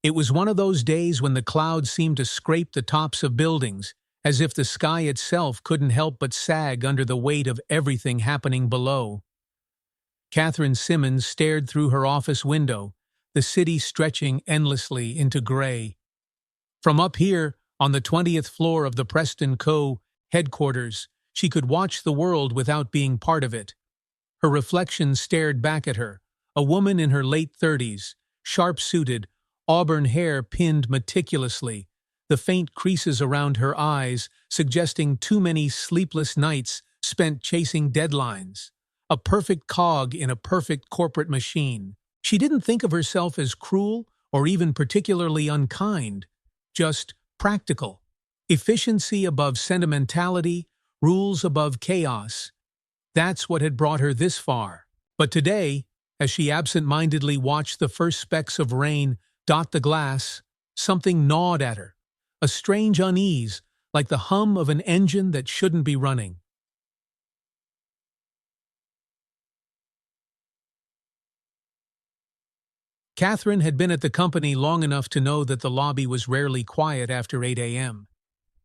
It was one of those days when the clouds seemed to scrape the tops of buildings, as if the sky itself couldn't help but sag under the weight of everything happening below. Catherine Simmons stared through her office window, the city stretching endlessly into gray. From up here, on the 20th floor of the Preston Co. headquarters, she could watch the world without being part of it. Her reflection stared back at her, a woman in her late 30s, sharp-suited, auburn hair pinned meticulously, the faint creases around her eyes suggesting too many sleepless nights spent chasing deadlines. A perfect cog in a perfect corporate machine. She didn't think of herself as cruel or even particularly unkind, just practical. Efficiency above sentimentality, rules above chaos. That's what had brought her this far. But today, as she absent-mindedly watched the first specks of rain dot the glass, something gnawed at her, a strange unease, like the hum of an engine that shouldn't be running. Catherine had been at the company long enough to know that the lobby was rarely quiet after 8 a.m.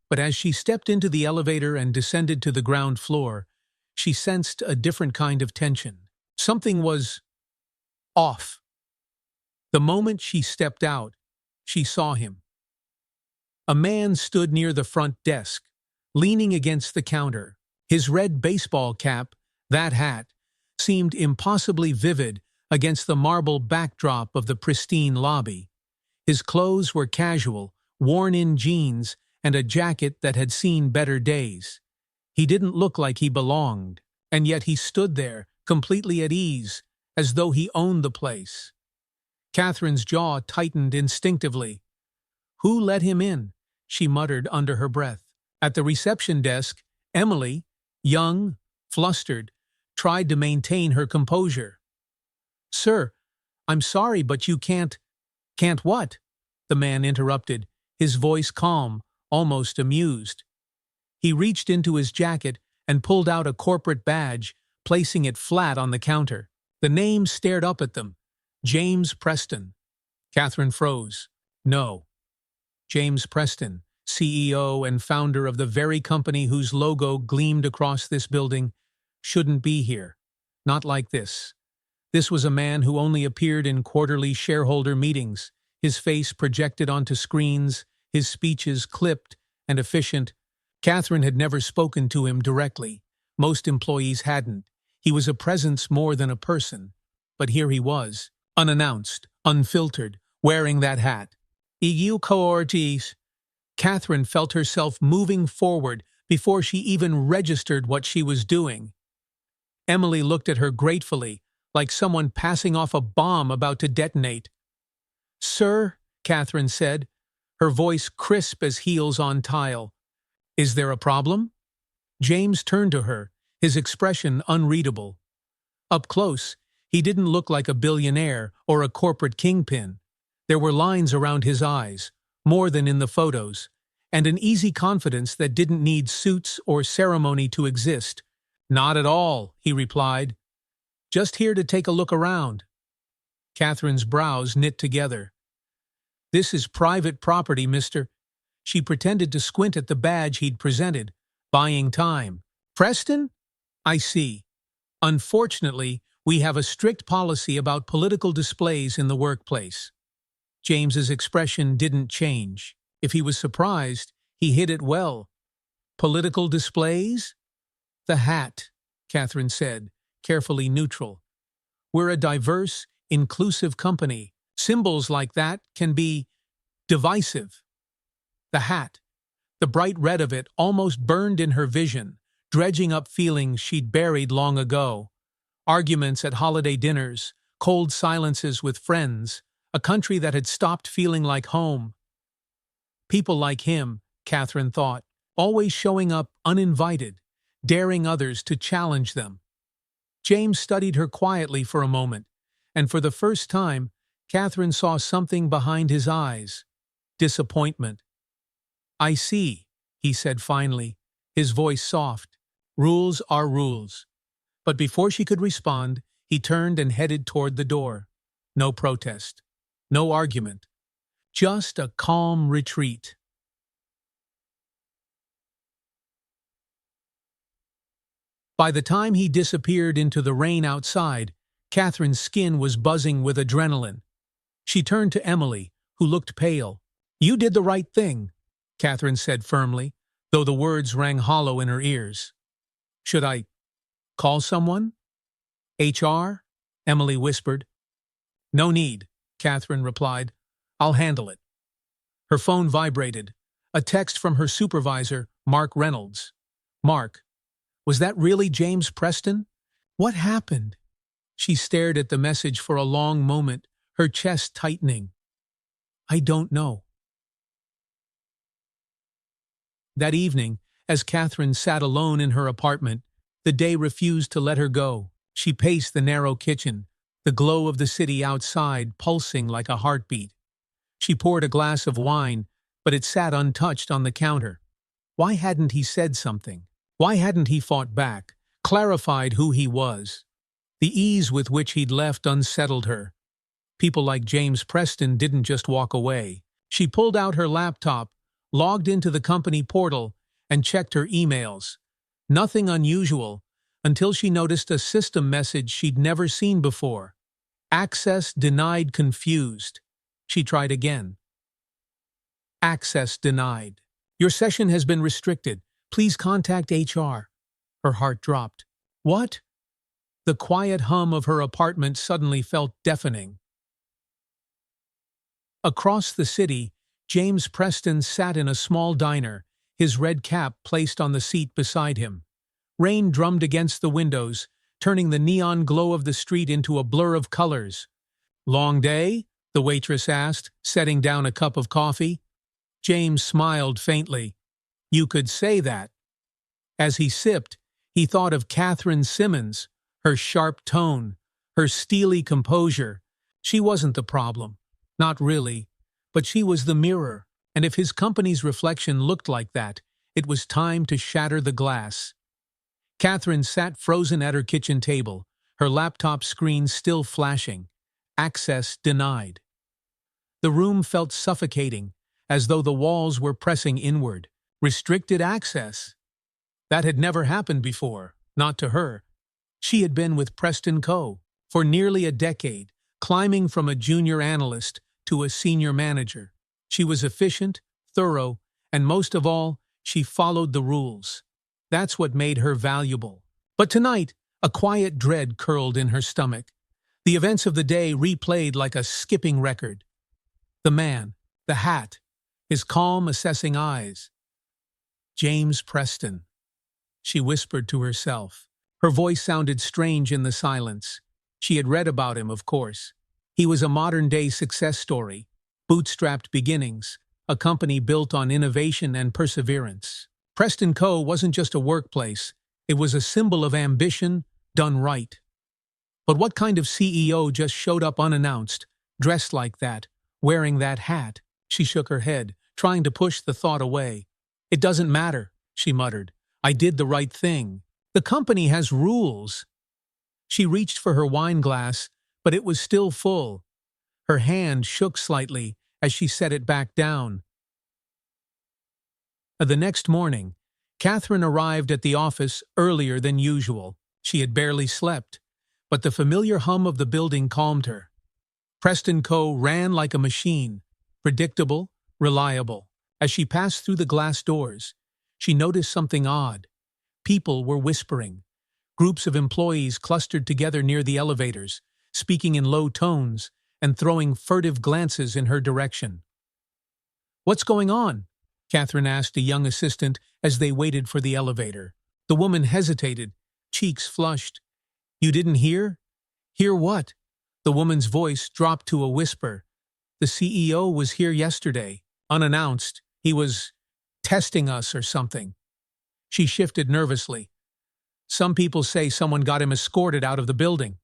But as she stepped into the elevator and descended to the ground floor, she sensed a different kind of tension. Something was off. The moment she stepped out, she saw him. A man stood near the front desk, leaning against the counter. His red baseball cap, that hat, seemed impossibly vivid against the marble backdrop of the pristine lobby. His clothes were casual, worn-in jeans and a jacket that had seen better days. He didn't look like he belonged, and yet he stood there, completely at ease, as though he owned the place. Catherine's jaw tightened instinctively. "Who let him in?" she muttered under her breath. At the reception desk, Emily, young, flustered, tried to maintain her composure. "Sir, I'm sorry, but you can't—" "Can't what?" the man interrupted, his voice calm, almost amused. He reached into his jacket and pulled out a corporate badge, placing it flat on the counter. The name stared up at them. James Preston. Catherine froze. No. James Preston, CEO and founder of the very company whose logo gleamed across this building, shouldn't be here. Not like this. This was a man who only appeared in quarterly shareholder meetings, his face projected onto screens, his speeches clipped and efficient. Catherine had never spoken to him directly. Most employees hadn't. He was a presence more than a person. But here he was, unannounced, unfiltered, wearing that hat. EU cohortes. Catherine felt herself moving forward before she even registered what she was doing. Emily looked at her gratefully, like someone passing off a bomb about to detonate. "Sir," Catherine said, her voice crisp as heels on tile. "Is there a problem?" James turned to her, his expression unreadable. Up close, he didn't look like a billionaire or a corporate kingpin. There were lines around his eyes, more than in the photos, and an easy confidence that didn't need suits or ceremony to exist. "Not at all," he replied. "Just here to take a look around." Catherine's brows knit together. "This is private property, mister." She pretended to squint at the badge he'd presented, buying time. "Preston? I see. Unfortunately, we have a strict policy about political displays in the workplace." James's expression didn't change. If he was surprised, he hid it well. "Political displays?" "The hat," Catherine said, carefully neutral. "We're a diverse, inclusive company. Symbols like that can be divisive." The hat, the bright red of it almost burned in her vision, dredging up feelings she'd buried long ago. Arguments at holiday dinners, cold silences with friends, a country that had stopped feeling like home. People like him, Catherine thought, always showing up uninvited, daring others to challenge them. James studied her quietly for a moment, and for the first time, Catherine saw something behind his eyes. Disappointment. "I see," he said finally, his voice soft. "Rules are rules." But before she could respond, he turned and headed toward the door. No protest. No argument. Just a calm retreat. By the time he disappeared into the rain outside, Catherine's skin was buzzing with adrenaline. She turned to Emily, who looked pale. "You did the right thing," Catherine said firmly, though the words rang hollow in her ears. "Should I call someone?" "HR?" Emily whispered. "No need," Catherine replied. "I'll handle it." Her phone vibrated. A text from her supervisor, Mark Reynolds. "Mark, was that really James Preston? What happened?" She stared at the message for a long moment, her chest tightening. "I don't know." That evening, as Catherine sat alone in her apartment, the day refused to let her go. She paced the narrow kitchen, the glow of the city outside pulsing like a heartbeat. She poured a glass of wine, but it sat untouched on the counter. Why hadn't he said something? Why hadn't he fought back, clarified who he was? The ease with which he'd left unsettled her. People like James Preston didn't just walk away. She pulled out her laptop, logged into the company portal, and checked her emails. Nothing unusual, until she noticed a system message she'd never seen before. "Access denied confused." She tried again. "Access denied. Your session has been restricted. Please contact HR." Her heart dropped. What? The quiet hum of her apartment suddenly felt deafening. Across the city, James Preston sat in a small diner, his red cap placed on the seat beside him. Rain drummed against the windows, turning the neon glow of the street into a blur of colors. "Long day?" the waitress asked, setting down a cup of coffee. James smiled faintly. "You could say that." As he sipped, he thought of Catherine Simmons, her sharp tone, her steely composure. She wasn't the problem. Not really. But she was the mirror, and if his company's reflection looked like that, it was time to shatter the glass. Catherine sat frozen at her kitchen table, her laptop screen still flashing. Access denied. The room felt suffocating, as though the walls were pressing inward. Restricted access. That had never happened before, not to her. She had been with Preston Co. for nearly a decade, climbing from a junior analyst to a senior manager. She was efficient, thorough, and most of all, she followed the rules. That's what made her valuable. But tonight, a quiet dread curled in her stomach. The events of the day replayed like a skipping record. The man, the hat, his calm, assessing eyes. James Preston. She whispered to herself. Her voice sounded strange in the silence. She had read about him, of course. He was a modern-day success story. Bootstrapped beginnings, a company built on innovation and perseverance. Preston Co. wasn't just a workplace. It was a symbol of ambition done right. But what kind of CEO just showed up unannounced, dressed like that, wearing that hat? She shook her head, trying to push the thought away. "It doesn't matter," she muttered. "I did the right thing. The company has rules." She reached for her wine glass, but it was still full. Her hand shook slightly as she set it back down. The next morning, Catherine arrived at the office earlier than usual. She had barely slept, but the familiar hum of the building calmed her. Preston Co. ran like a machine, predictable, reliable. As she passed through the glass doors, she noticed something odd. People were whispering. Groups of employees clustered together near the elevators, speaking in low tones and throwing furtive glances in her direction. "What's going on?" Catherine asked a young assistant as they waited for the elevator. The woman hesitated, cheeks flushed. "You didn't hear?" "Hear what?" The woman's voice dropped to a whisper. "The CEO was here yesterday, unannounced. He was testing us or something." She shifted nervously. "Some people say someone got him escorted out of the building."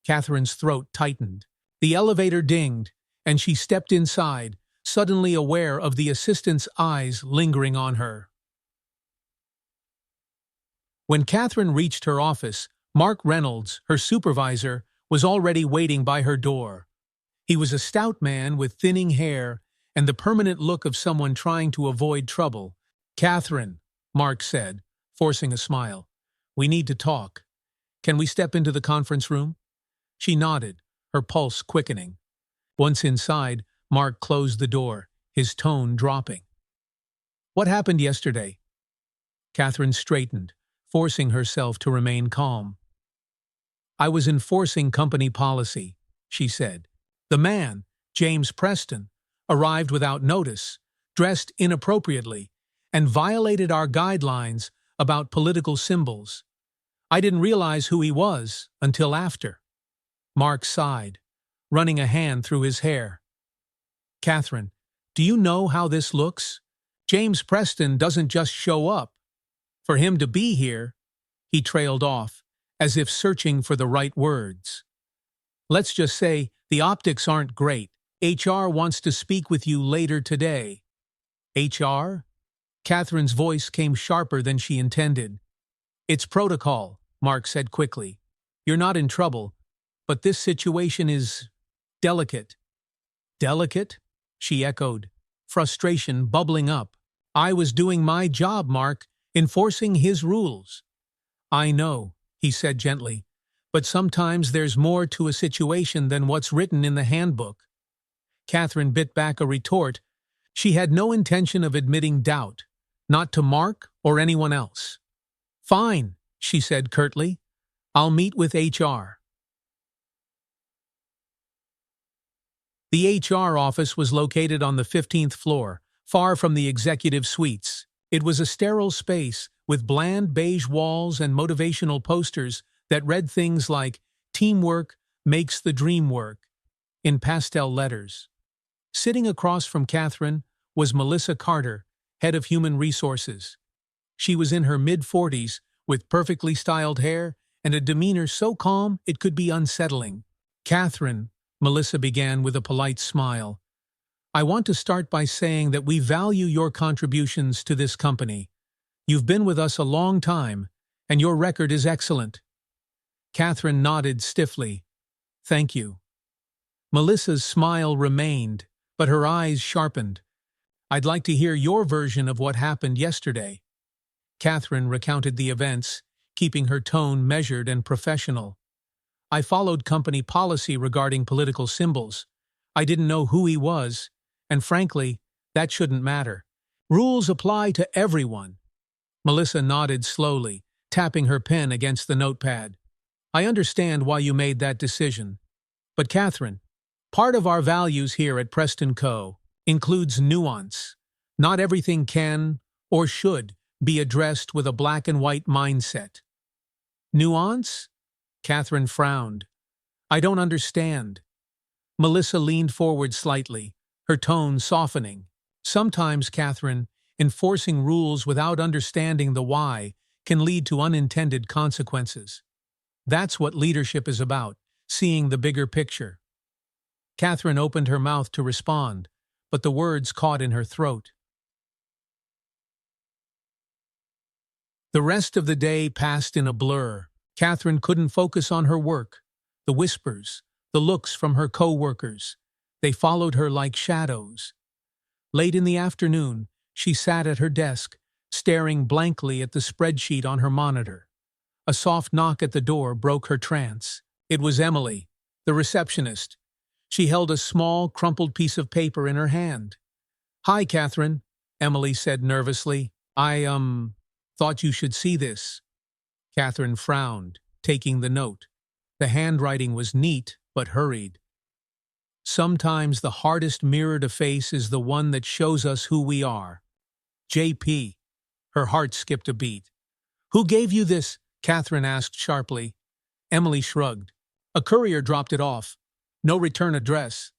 Catherine's throat tightened. The elevator dinged, and she stepped inside, suddenly aware of the assistant's eyes lingering on her. When Catherine reached her office, Mark Reynolds, her supervisor, was already waiting by her door. He was a stout man with thinning hair and the permanent look of someone trying to avoid trouble. "Catherine," Mark said, forcing a smile. "We need to talk. Can we step into the conference room?" She nodded, her pulse quickening. Once inside, Mark closed the door, his tone dropping. "What happened yesterday?" Catherine straightened, forcing herself to remain calm. "I was enforcing company policy," she said. "The man, James Preston, arrived without notice, dressed inappropriately, and violated our guidelines about political symbols. I didn't realize who he was until after." Mark sighed, running a hand through his hair. "Catherine, do you know how this looks? James Preston doesn't just show up. For him to be here," he trailed off, as if searching for the right words. "Let's just say the optics aren't great. HR wants to speak with you later today." "HR?" Catherine's voice came sharper than she intended. "It's protocol," Mark said quickly. "You're not in trouble, but this situation is delicate." "Delicate?" she echoed, frustration bubbling up. "I was doing my job, Mark, enforcing his rules." "I know," he said gently, "but sometimes there's more to a situation than what's written in the handbook." Catherine bit back a retort. She had no intention of admitting doubt, not to Mark or anyone else. "Fine," she said curtly. "I'll meet with HR." The HR office was located on the 15th floor, far from the executive suites. It was a sterile space with bland beige walls and motivational posters that read things like "Teamwork makes the dream work" in pastel letters. Sitting across from Catherine was Melissa Carter, head of human resources. She was in her mid-40s, with perfectly styled hair and a demeanor so calm it could be unsettling. "Catherine," Melissa began with a polite smile, "I want to start by saying that we value your contributions to this company. You've been with us a long time, and your record is excellent." Catherine nodded stiffly. "Thank you." Melissa's smile remained, but her eyes sharpened. "I'd like to hear your version of what happened yesterday." Catherine recounted the events, keeping her tone measured and professional. "I followed company policy regarding political symbols. I didn't know who he was, and frankly, that shouldn't matter. Rules apply to everyone." Melissa nodded slowly, tapping her pen against the notepad. "I understand why you made that decision. But Catherine, part of our values here at Preston Co. includes nuance. Not everything can, or should, be addressed with a black and white mindset." "Nuance?" Catherine frowned. "I don't understand." Melissa leaned forward slightly, her tone softening. "Sometimes, Catherine, enforcing rules without understanding the why can lead to unintended consequences. That's what leadership is about, seeing the bigger picture." Catherine opened her mouth to respond, but the words caught in her throat. The rest of the day passed in a blur. Catherine couldn't focus on her work. The whispers, the looks from her co-workers, they followed her like shadows. Late in the afternoon, she sat at her desk, staring blankly at the spreadsheet on her monitor. A soft knock at the door broke her trance. It was Emily, the receptionist. She held a small, crumpled piece of paper in her hand. "Hi, Catherine," Emily said nervously. I thought you should see this." Catherine frowned, taking the note. The handwriting was neat, but hurried. "Sometimes the hardest mirror to face is the one that shows us who we are. JP." Her heart skipped a beat. "Who gave you this?" Catherine asked sharply. Emily shrugged. "A courier dropped it off. No return address."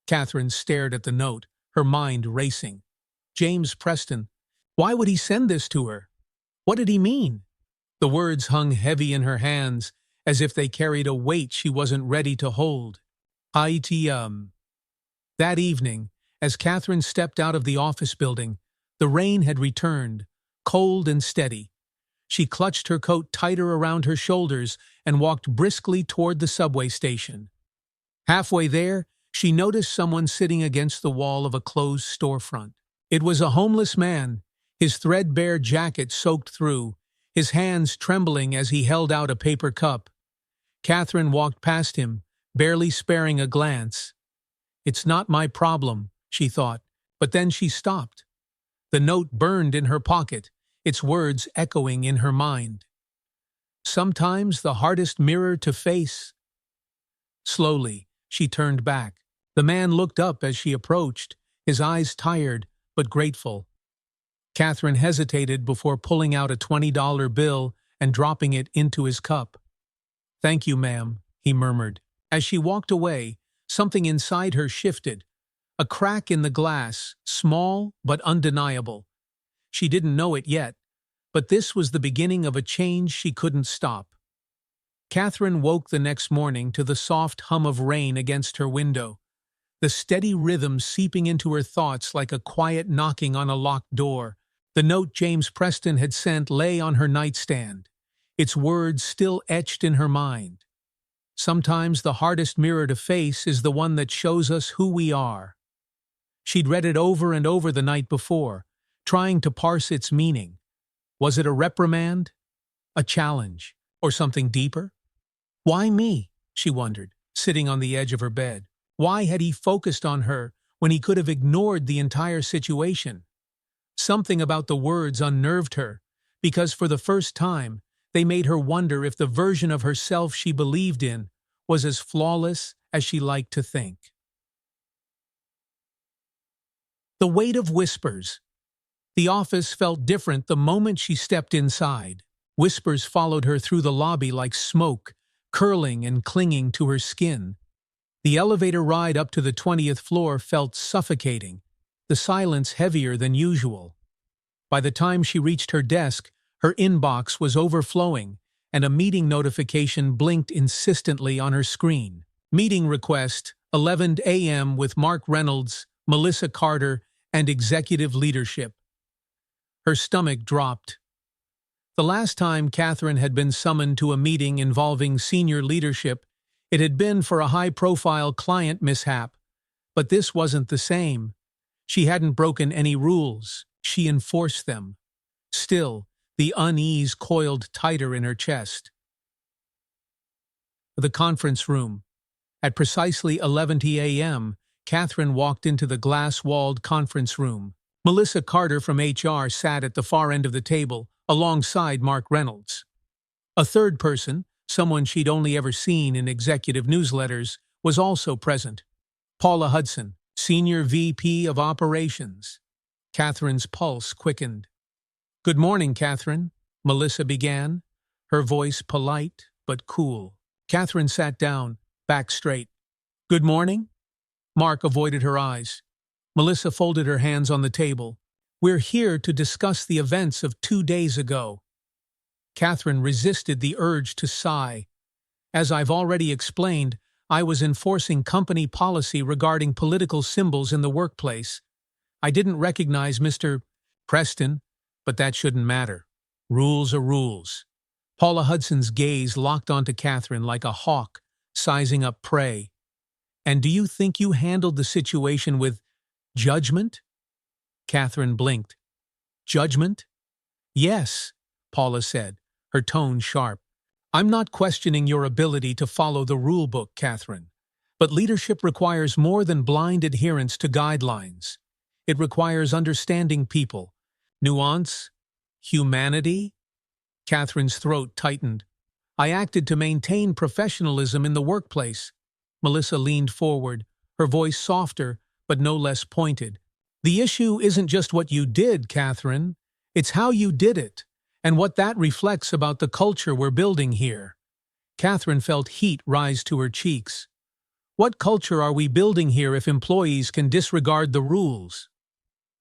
Catherine stared at the note, her mind racing. James Preston. Why would he send this to her? What did he mean? The words hung heavy in her hands, as if they carried a weight she wasn't ready to hold. That evening, as Catherine stepped out of the office building, the rain had returned, cold and steady. She clutched her coat tighter around her shoulders and walked briskly toward the subway station. Halfway there, she noticed someone sitting against the wall of a closed storefront. It was a homeless man, his threadbare jacket soaked through, his hands trembling as he held out a paper cup. Catherine walked past him, barely sparing a glance. "It's not my problem," she thought, but then she stopped. The note burned in her pocket, its words echoing in her mind. "Sometimes the hardest mirror to face." Slowly, she turned back. The man looked up as she approached, his eyes tired but grateful. Catherine hesitated before pulling out a $20 bill and dropping it into his cup. "Thank you, ma'am," he murmured. As she walked away, something inside her shifted. A crack in the glass, small but undeniable. She didn't know it yet, but this was the beginning of a change she couldn't stop. Catherine woke the next morning to the soft hum of rain against her window, the steady rhythm seeping into her thoughts like a quiet knocking on a locked door. The note James Preston had sent lay on her nightstand, its words still etched in her mind. "Sometimes the hardest mirror to face is the one that shows us who we are." She'd read it over and over the night before, trying to parse its meaning. Was it a reprimand, a challenge, or something deeper? Why me? She wondered, sitting on the edge of her bed. Why had he focused on her when he could have ignored the entire situation? Something about the words unnerved her, because for the first time, they made her wonder if the version of herself she believed in was as flawless as she liked to think. The weight of whispers. The office felt different the moment she stepped inside. Whispers followed her through the lobby like smoke, curling and clinging to her skin. The elevator ride up to the 20th floor felt suffocating, the silence heavier than usual. By the time she reached her desk, her inbox was overflowing, and a meeting notification blinked insistently on her screen. Meeting request, 11 a.m. with Mark Reynolds, Melissa Carter, and executive leadership. Her stomach dropped. The last time Catherine had been summoned to a meeting involving senior leadership, it had been for a high-profile client mishap. But this wasn't the same. She hadn't broken any rules. She enforced them. Still, the unease coiled tighter in her chest. The conference room. At precisely 11 a.m., Catherine walked into the glass-walled conference room. Melissa Carter from HR sat at the far end of the table, alongside Mark Reynolds. A third person, someone she'd only ever seen in executive newsletters, was also present. Paula Hudson, Senior VP of Operations. Catherine's pulse quickened. "Good morning, Catherine," Melissa began, her voice polite but cool. Catherine sat down, back straight. "Good morning?" Mark avoided her eyes. Melissa folded her hands on the table. "We're here to discuss the events of 2 days ago." Catherine resisted the urge to sigh. "As I've already explained, I was enforcing company policy regarding political symbols in the workplace. I didn't recognize Mr. Preston, but that shouldn't matter. Rules are rules." Paula Hudson's gaze locked onto Catherine like a hawk, sizing up prey. "And do you think you handled the situation with judgment?" Catherine blinked. "Judgment?" "Yes," Paula said, her tone sharp. "I'm not questioning your ability to follow the rule book, Catherine. But leadership requires more than blind adherence to guidelines. It requires understanding people, nuance, humanity." Catherine's throat tightened. "I acted to maintain professionalism in the workplace." Melissa leaned forward, her voice softer but no less pointed. "The issue isn't just what you did, Catherine. It's how you did it, and what that reflects about the culture we're building here." Catherine felt heat rise to her cheeks. "What culture are we building here if employees can disregard the rules?"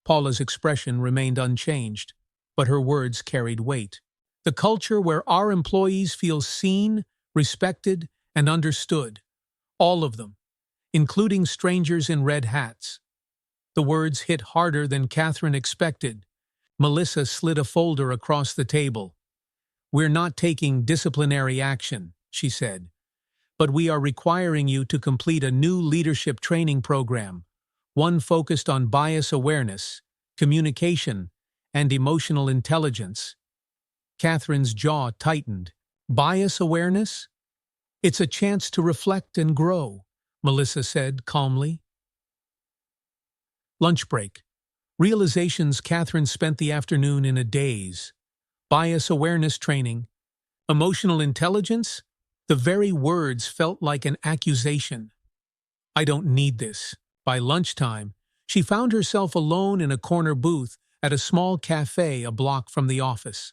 Paula's expression remained unchanged, but her words carried weight. "The culture where our employees feel seen, respected, and understood. All of them, including strangers in red hats." The words hit harder than Catherine expected. Melissa slid a folder across the table. "We're not taking disciplinary action," she said, but we are requiring you to complete a new leadership training program, one focused on bias awareness, communication, and emotional intelligence. Catherine's jaw tightened. Bias awareness? It's a chance to reflect and grow, Melissa said calmly. Lunch break. Realizations. Catherine spent the afternoon in a daze. Bias awareness training. Emotional intelligence? The very words felt like an accusation. I don't need this. By lunchtime, she found herself alone in a corner booth at a small cafe a block from the office.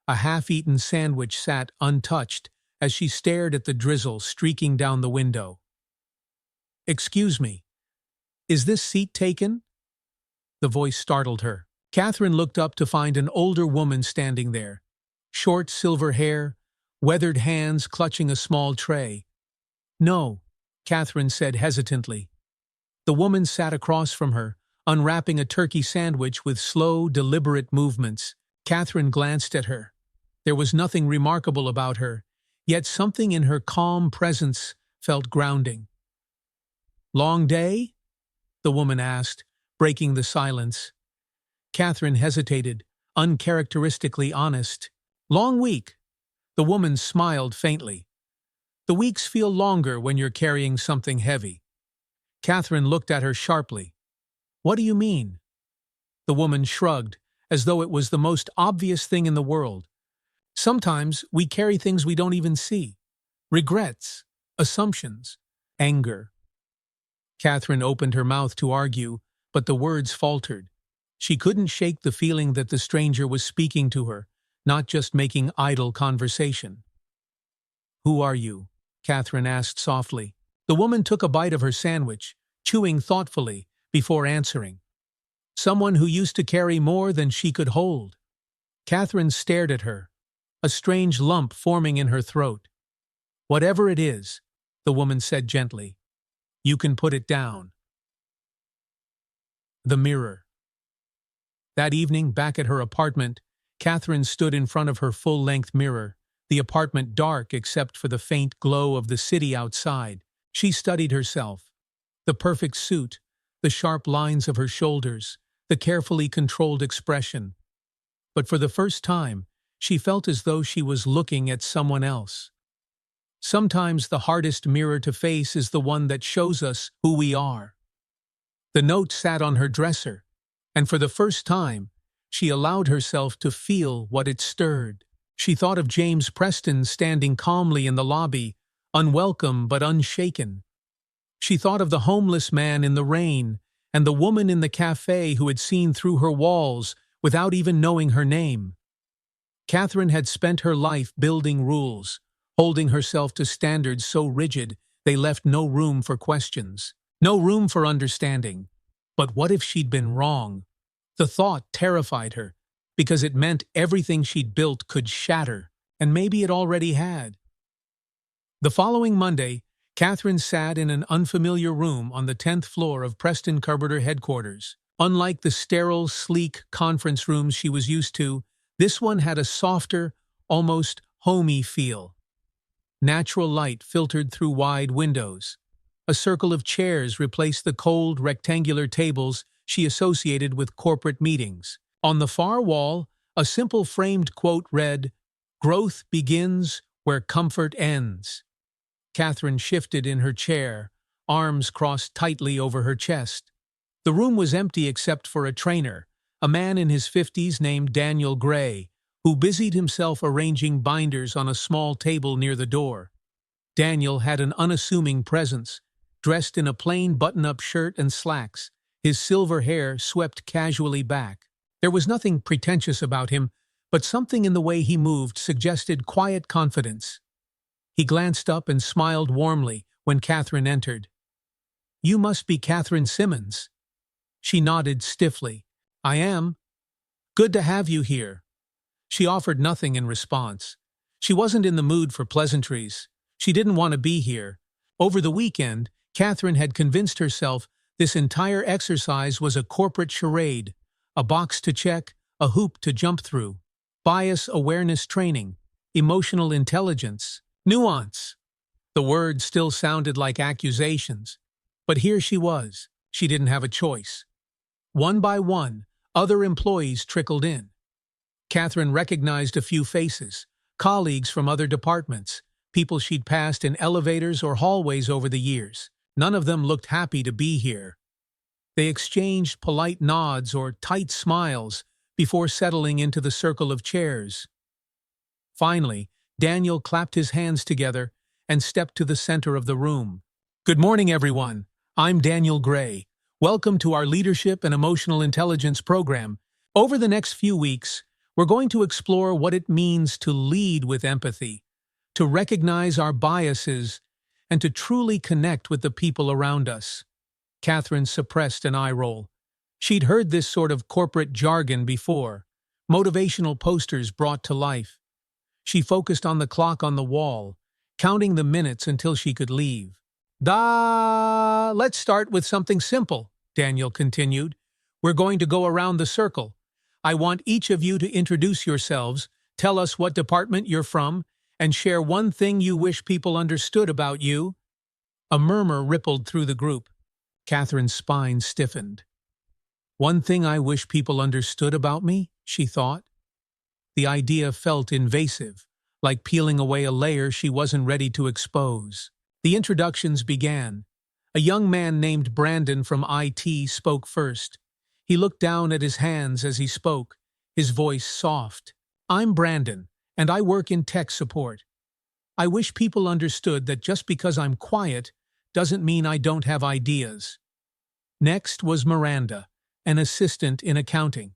A half-eaten sandwich sat untouched as she stared at the drizzle streaking down the window. "Excuse me, is this seat taken?" The voice startled her. Catherine looked up to find an older woman standing there. Short silver hair, weathered hands clutching a small tray. "No," Catherine said hesitantly. The woman sat across from her, unwrapping a turkey sandwich with slow, deliberate movements. Catherine glanced at her. There was nothing remarkable about her, yet something in her calm presence felt grounding. "Long day?" the woman asked, breaking the silence. Catherine hesitated, uncharacteristically honest. "Long week." The woman smiled faintly. "The weeks feel longer when you're carrying something heavy." Catherine looked at her sharply. "What do you mean?" The woman shrugged, as though it was the most obvious thing in the world. "Sometimes we carry things we don't even see. Regrets, assumptions, anger." Catherine opened her mouth to argue, but the words faltered. She couldn't shake the feeling that the stranger was speaking to her, not just making idle conversation. "Who are you?" Catherine asked softly. The woman took a bite of her sandwich, chewing thoughtfully, before answering. "Someone who used to carry more than she could hold." Catherine stared at her, a strange lump forming in her throat. "Whatever it is," the woman said gently, "you can put it down." The mirror. That evening, back at her apartment, Catherine stood in front of her full-length mirror, the apartment dark except for the faint glow of the city outside. She studied herself. The perfect suit, the sharp lines of her shoulders, the carefully controlled expression. But for the first time, she felt as though she was looking at someone else. Sometimes the hardest mirror to face is the one that shows us who we are. The note sat on her dresser, and for the first time, she allowed herself to feel what it stirred. She thought of James Preston standing calmly in the lobby, unwelcome but unshaken. She thought of the homeless man in the rain and the woman in the cafe who had seen through her walls without even knowing her name. Catherine had spent her life building rules, holding herself to standards so rigid they left no room for questions, no room for understanding. But what if she'd been wrong? The thought terrified her, because it meant everything she'd built could shatter, and maybe it already had. The following Monday, Catherine sat in an unfamiliar room on the 10th floor of Preston Carpenter headquarters. Unlike the sterile, sleek conference rooms she was used to, this one had a softer, almost homey feel. Natural light filtered through wide windows. A circle of chairs replaced the cold, rectangular tables she associated with corporate meetings. On the far wall, a simple framed quote read, "Growth begins where comfort ends." Catherine shifted in her chair, arms crossed tightly over her chest. The room was empty except for a trainer, a man in his 50s named Daniel Gray, who busied himself arranging binders on a small table near the door. Daniel had an unassuming presence, dressed in a plain button-up shirt and slacks, his silver hair swept casually back. There was nothing pretentious about him, but something in the way he moved suggested quiet confidence. He glanced up and smiled warmly when Catherine entered. "You must be Catherine Simmons." She nodded stiffly. "I am. Good to have you here." She offered nothing in response. She wasn't in the mood for pleasantries. She didn't want to be here. Over the weekend, Catherine had convinced herself this entire exercise was a corporate charade, a box to check, a hoop to jump through. Bias awareness training, emotional intelligence, nuance. The words still sounded like accusations. But here she was. She didn't have a choice. One by one, other employees trickled in. Catherine recognized a few faces, colleagues from other departments, people she'd passed in elevators or hallways over the years. None of them looked happy to be here. They exchanged polite nods or tight smiles before settling into the circle of chairs. Finally, Daniel clapped his hands together and stepped to the center of the room. "Good morning, everyone. I'm Daniel Gray. Welcome to our Leadership and Emotional Intelligence program. Over the next few weeks, we're going to explore what it means to lead with empathy, to recognize our biases, and to truly connect with the people around us." Catherine suppressed an eye roll. She'd heard this sort of corporate jargon before, motivational posters brought to life. She focused on the clock on the wall, counting the minutes until she could leave. Let's start with something simple," Daniel continued. "We're going to go around the circle. I want each of you to introduce yourselves, tell us what department you're from, and share one thing you wish people understood about you." A murmur rippled through the group. Catherine's spine stiffened. "One thing I wish people understood about me," she thought. The idea felt invasive, like peeling away a layer she wasn't ready to expose. The introductions began. A young man named Brandon from IT spoke first. He looked down at his hands as he spoke, his voice soft. "I'm Brandon, and I work in tech support. I wish people understood that just because I'm quiet doesn't mean I don't have ideas." Next was Miranda, an assistant in accounting.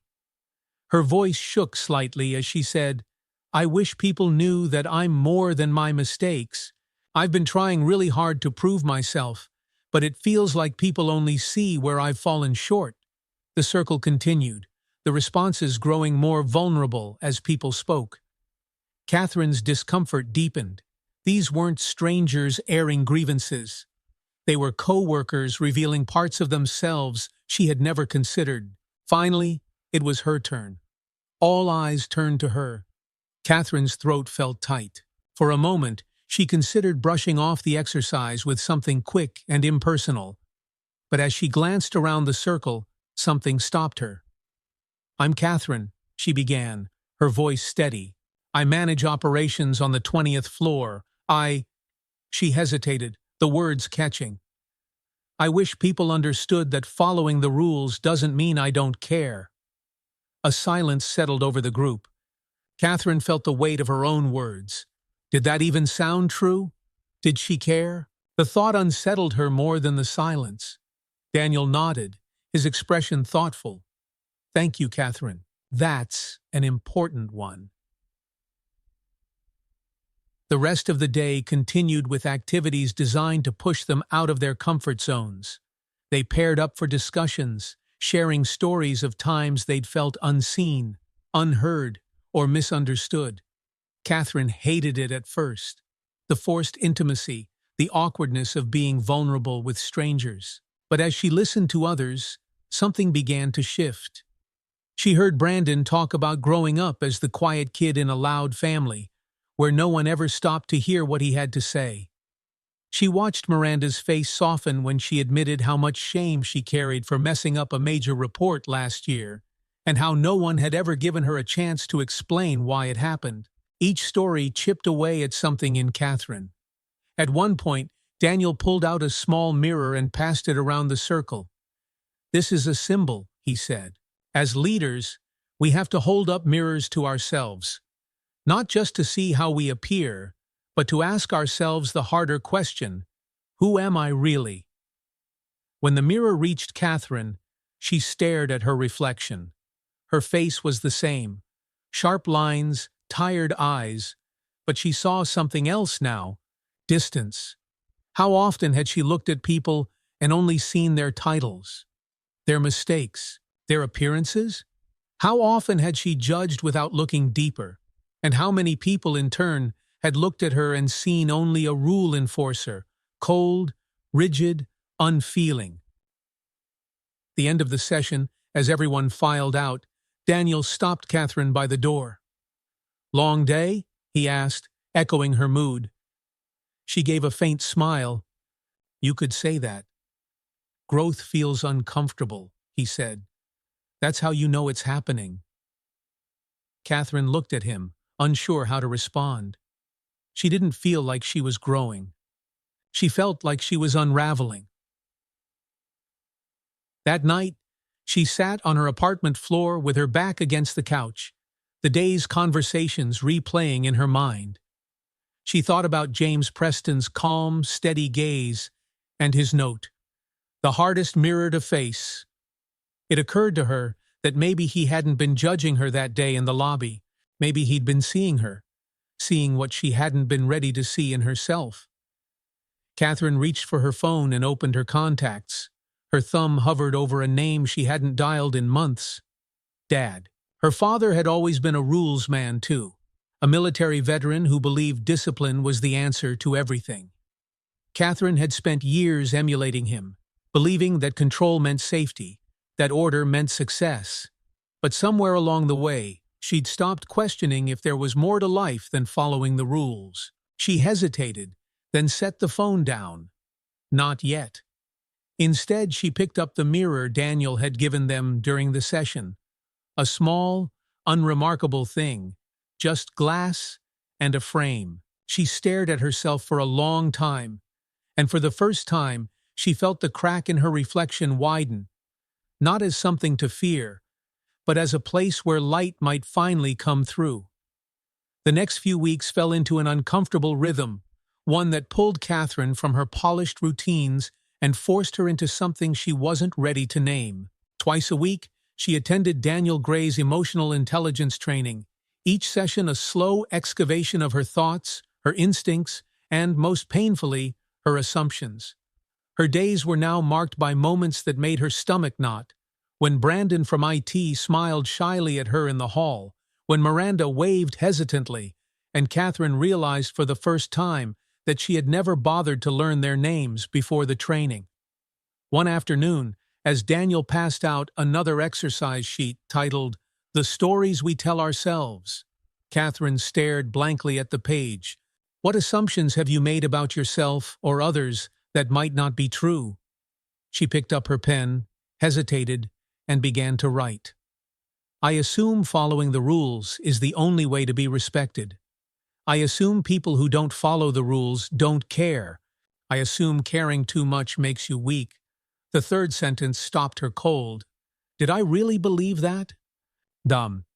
Her voice shook slightly as she said, "I wish people knew that I'm more than my mistakes. I've been trying really hard to prove myself, but it feels like people only see where I've fallen short." The circle continued, the responses growing more vulnerable as people spoke. Catherine's discomfort deepened. These weren't strangers airing grievances. They were co-workers revealing parts of themselves she had never considered. Finally, it was her turn. All eyes turned to her. Catherine's throat felt tight. For a moment, she considered brushing off the exercise with something quick and impersonal. But as she glanced around the circle, something stopped her. "I'm Catherine," she began, her voice steady. "I manage operations on the 20th floor. She hesitated, the words catching. "I wish people understood that following the rules doesn't mean I don't care." A silence settled over the group. Catherine felt the weight of her own words. Did that even sound true? Did she care? The thought unsettled her more than the silence. Daniel nodded, his expression thoughtful. "Thank you, Catherine. That's an important one." The rest of the day continued with activities designed to push them out of their comfort zones. They paired up for discussions, sharing stories of times they'd felt unseen, unheard, or misunderstood. Catherine hated it at first. The forced intimacy, the awkwardness of being vulnerable with strangers. But as she listened to others, something began to shift. She heard Brandon talk about growing up as the quiet kid in a loud family, where no one ever stopped to hear what he had to say. She watched Miranda's face soften when she admitted how much shame she carried for messing up a major report last year, and how no one had ever given her a chance to explain why it happened. Each story chipped away at something in Catherine. At one point, Daniel pulled out a small mirror and passed it around the circle. "This is a symbol," he said. "As leaders, we have to hold up mirrors to ourselves. Not just to see how we appear, but to ask ourselves the harder question, who am I really?" When the mirror reached Catherine, she stared at her reflection. Her face was the same, sharp lines, tired eyes, but she saw something else now, distance. How often had she looked at people and only seen their titles, their mistakes, their appearances? How often had she judged without looking deeper? And how many people, in turn, had looked at her and seen only a rule enforcer, cold, rigid, unfeeling? The end of the session, as everyone filed out, Daniel stopped Catherine by the door. "Long day?" he asked, echoing her mood. She gave a faint smile. You could say that. Growth feels uncomfortable, he said. That's how you know it's happening. Catherine looked at him, unsure how to respond. She didn't feel like she was growing. She felt like she was unraveling. That night, she sat on her apartment floor with her back against the couch, the day's conversations replaying in her mind. She thought about James Preston's calm, steady gaze and his note, the hardest mirror to face. It occurred to her that maybe he hadn't been judging her that day in the lobby. Maybe he'd been seeing her, seeing what she hadn't been ready to see in herself. Catherine reached for her phone and opened her contacts. Her thumb hovered over a name she hadn't dialed in months. Dad. Her father had always been a rules man, too. A military veteran who believed discipline was the answer to everything. Catherine had spent years emulating him, believing that control meant safety, that order meant success. But somewhere along the way, she'd stopped questioning if there was more to life than following the rules. She hesitated, then set the phone down. Not yet. Instead, she picked up the mirror Daniel had given them during the session. A small, unremarkable thing, just glass and a frame. She stared at herself for a long time, and for the first time, she felt the crack in her reflection widen, not as something to fear, but as a place where light might finally come through. The next few weeks fell into an uncomfortable rhythm, one that pulled Catherine from her polished routines and forced her into something she wasn't ready to name. Twice a week, she attended Daniel Gray's emotional intelligence training, each session a slow excavation of her thoughts, her instincts, and, most painfully, her assumptions. Her days were now marked by moments that made her stomach knot. When Brandon from IT smiled shyly at her in the hall, when Miranda waved hesitantly, and Catherine realized for the first time that she had never bothered to learn their names before the training. One afternoon, as Daniel passed out another exercise sheet titled, "The Stories We Tell Ourselves," Catherine stared blankly at the page. What assumptions have you made about yourself or others that might not be true? She picked up her pen, hesitated, and began to write. I assume following the rules is the only way to be respected. I assume people who don't follow the rules don't care. I assume caring too much makes you weak. The third sentence stopped her cold. Did I really believe that? Dumb.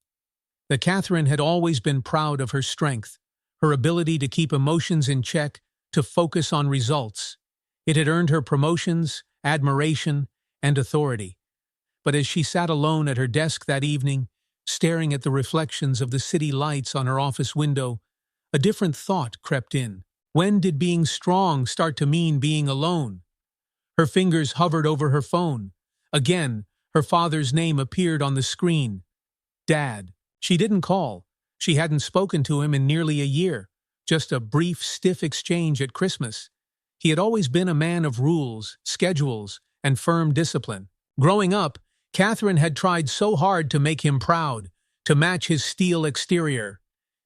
The Catherine had always been proud of her strength, her ability to keep emotions in check, to focus on results. It had earned her promotions, admiration, and authority. But as she sat alone at her desk that evening, staring at the reflections of the city lights on her office window, a different thought crept in. When did being strong start to mean being alone? Her fingers hovered over her phone. Again, her father's name appeared on the screen. Dad. She didn't call. She hadn't spoken to him in nearly a year. Just a brief, stiff exchange at Christmas. He had always been a man of rules, schedules, and firm discipline. Growing up, Catherine had tried so hard to make him proud, to match his steel exterior.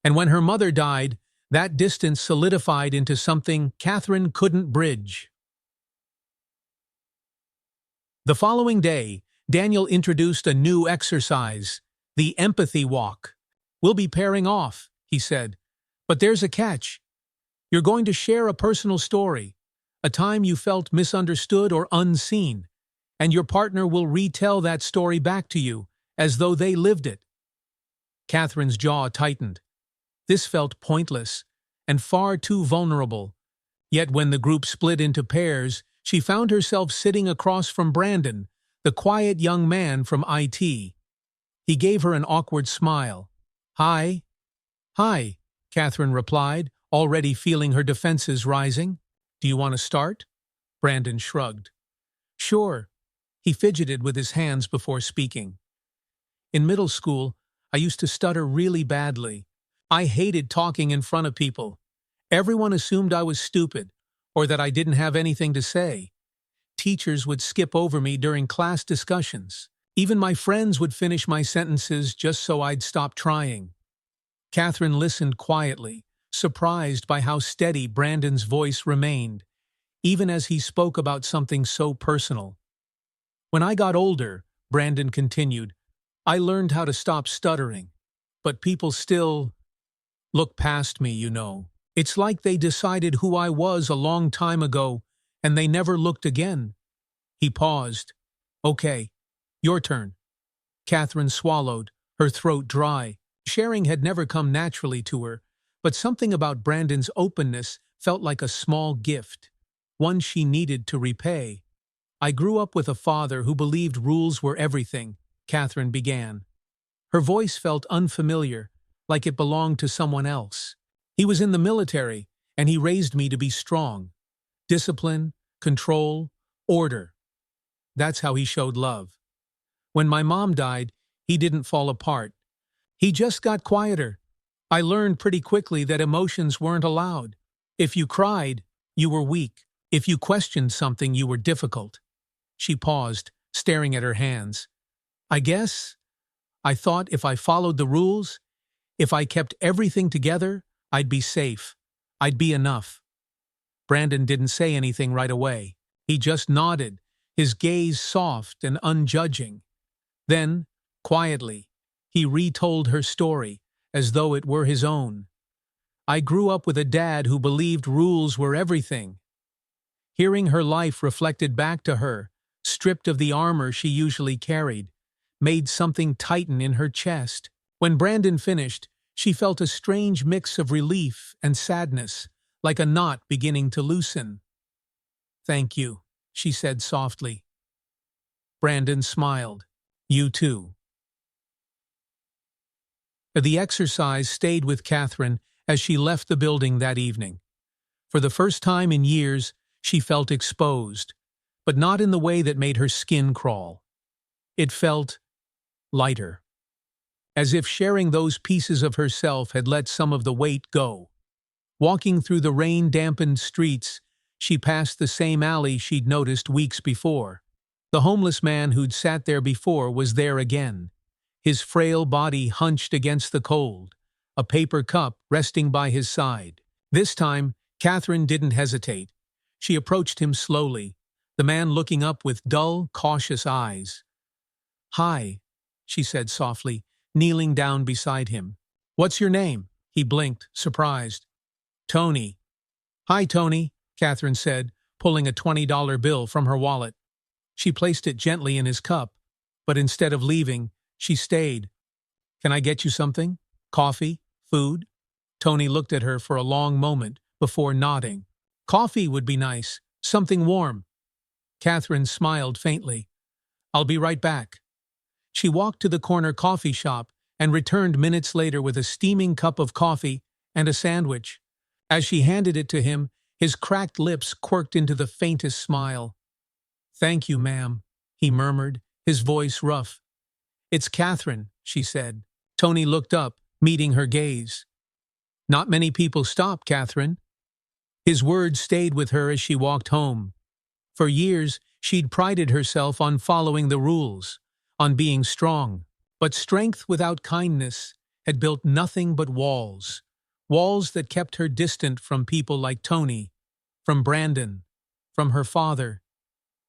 And when her mother died, that distance solidified into something Catherine couldn't bridge. The following day, Daniel introduced a new exercise, the empathy walk. We'll be pairing off, he said. But there's a catch. You're going to share a personal story, a time you felt misunderstood or unseen, and your partner will retell that story back to you, as though they lived it. Catherine's jaw tightened. This felt pointless and far too vulnerable. Yet when the group split into pairs, she found herself sitting across from Brandon, the quiet young man from IT. He gave her an awkward smile. Hi. Hi, Catherine replied, already feeling her defenses rising. Do you want to start? Brandon shrugged. Sure. He fidgeted with his hands before speaking. In middle school, I used to stutter really badly. I hated talking in front of people. Everyone assumed I was stupid, or that I didn't have anything to say. Teachers would skip over me during class discussions. Even my friends would finish my sentences just so I'd stop trying. Catherine listened quietly, surprised by how steady Brandon's voice remained, even as he spoke about something so personal. When I got older, Brandon continued, I learned how to stop stuttering. But people still look past me, you know. It's like they decided who I was a long time ago, and they never looked again. He paused. Okay, your turn. Catherine swallowed, her throat dry. Sharing had never come naturally to her, but something about Brandon's openness felt like a small gift, one she needed to repay. I grew up with a father who believed rules were everything, Catherine began. Her voice felt unfamiliar, like it belonged to someone else. He was in the military, and he raised me to be strong. Discipline, control, order. That's how he showed love. When my mom died, he didn't fall apart. He just got quieter. I learned pretty quickly that emotions weren't allowed. If you cried, you were weak. If you questioned something, you were difficult. She paused, staring at her hands. I thought if I followed the rules, if I kept everything together, I'd be safe. I'd be enough. Brandon didn't say anything right away. He just nodded, his gaze soft and unjudging. Then, quietly, he retold her story, as though it were his own. I grew up with a dad who believed rules were everything. Hearing her life reflected back to her, stripped of the armor she usually carried, made something tighten in her chest. When Brandon finished, she felt a strange mix of relief and sadness, like a knot beginning to loosen. Thank you, she said softly. Brandon smiled. You too. The exercise stayed with Catherine as she left the building that evening. For the first time in years, she felt exposed, but not in the way that made her skin crawl. It felt lighter, as if sharing those pieces of herself had let some of the weight go. Walking through the rain-dampened streets, she passed the same alley she'd noticed weeks before. The homeless man who'd sat there before was there again, his frail body hunched against the cold, a paper cup resting by his side. This time, Catherine didn't hesitate. She approached him slowly, the man looking up with dull, cautious eyes. Hi, she said softly, kneeling down beside him. What's your name? He blinked, surprised. Tony. Hi, Tony, Catherine said, pulling a $20 bill from her wallet. She placed it gently in his cup, but instead of leaving, she stayed. Can I get you something? Coffee? Food? Tony looked at her for a long moment before nodding. Coffee would be nice, something warm. Catherine smiled faintly. I'll be right back. She walked to the corner coffee shop and returned minutes later with a steaming cup of coffee and a sandwich. As she handed it to him, his cracked lips quirked into the faintest smile. Thank you, ma'am, he murmured, his voice rough. It's Catherine, she said. Tony looked up, meeting her gaze. Not many people stop, Catherine. His words stayed with her as she walked home. For years, she'd prided herself on following the rules, on being strong. But strength without kindness had built nothing but walls. Walls that kept her distant from people like Tony, from Brandon, from her father,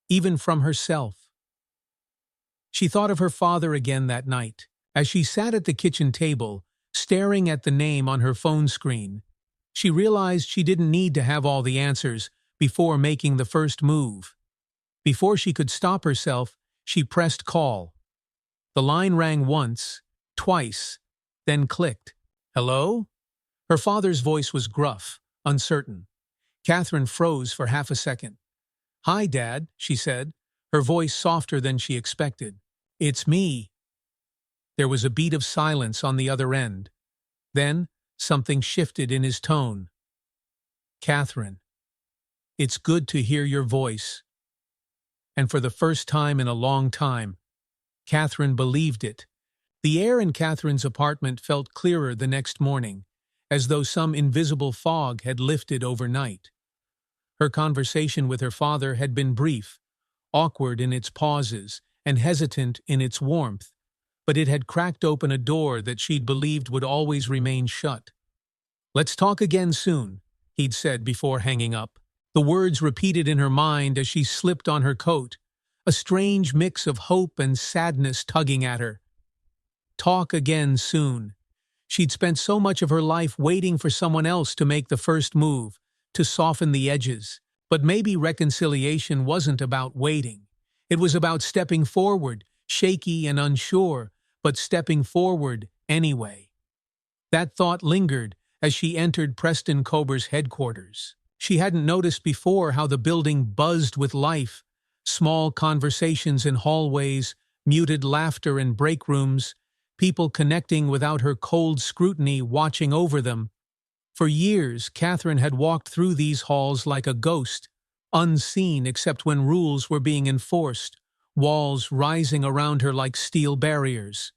even from herself. She thought of her father again that night, as she sat at the kitchen table, staring at the name on her phone screen. She realized she didn't need to have all the answers before making the first move. Before she could stop herself, she pressed call. The line rang once, twice, then clicked. Hello? Her father's voice was gruff, uncertain. Catherine froze for half a second. Hi, Dad, she said, her voice softer than she expected. It's me. There was a beat of silence on the other end. Then, something shifted in his tone. Catherine, it's good to hear your voice. And for the first time in a long time, Catherine believed it. The air in Catherine's apartment felt clearer the next morning, as though some invisible fog had lifted overnight. Her conversation with her father had been brief, awkward in its pauses and hesitant in its warmth, but it had cracked open a door that she'd believed would always remain shut. "Let's talk again soon," he'd said before hanging up. The words repeated in her mind as she slipped on her coat, a strange mix of hope and sadness tugging at her. Talk again soon. She'd spent so much of her life waiting for someone else to make the first move, to soften the edges. But maybe reconciliation wasn't about waiting. It was about stepping forward, shaky and unsure, but stepping forward anyway. That thought lingered as she entered Preston Kober's headquarters. She hadn't noticed before how the building buzzed with life, small conversations in hallways, muted laughter in break rooms, people connecting without her cold scrutiny watching over them. For years, Catherine had walked through these halls like a ghost, unseen except when rules were being enforced, walls rising around her like steel barriers.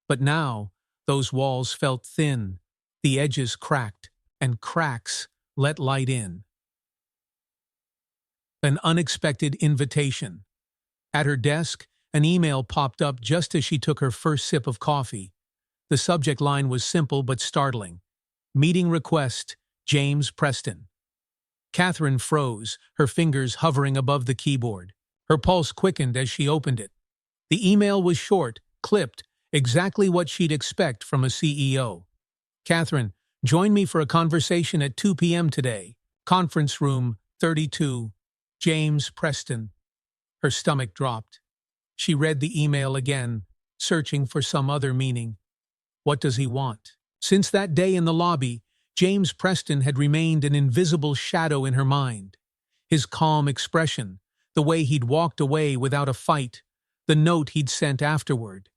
But now, those walls felt thin, the edges cracked, and cracks let light in. An unexpected invitation. At her desk, an email popped up just as she took her first sip of coffee. The subject line was simple but startling. Meeting request, James Preston. Catherine froze, her fingers hovering above the keyboard. Her pulse quickened as she opened it. The email was short, clipped, exactly what she'd expect from a CEO. "Catherine, join me for a conversation at 2 p.m. today. Conference room 32. James Preston." Her stomach dropped. She read the email again, searching for some other meaning. What does he want? Since that day in the lobby, James Preston had remained an invisible shadow in her mind. His calm expression, the way he'd walked away without a fight, the note he'd sent afterward.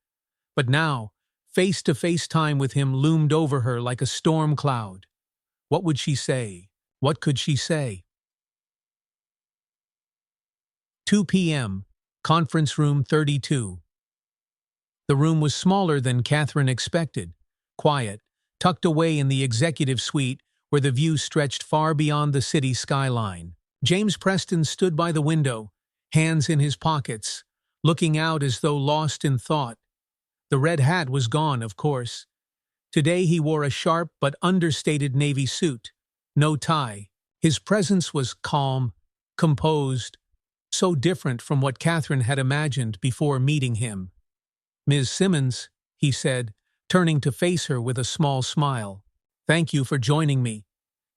But now, face-to-face time with him loomed over her like a storm cloud. What would she say? What could she say? 2 p.m., conference room 32. The room was smaller than Catherine expected, quiet, tucked away in the executive suite where the view stretched far beyond the city skyline. James Preston stood by the window, hands in his pockets, looking out as though lost in thought. The red hat was gone, of course. Today he wore a sharp but understated navy suit, no tie. His presence was calm, composed, so different from what Catherine had imagined before meeting him. "Ms. Simmons," he said, turning to face her with a small smile. "Thank you for joining me."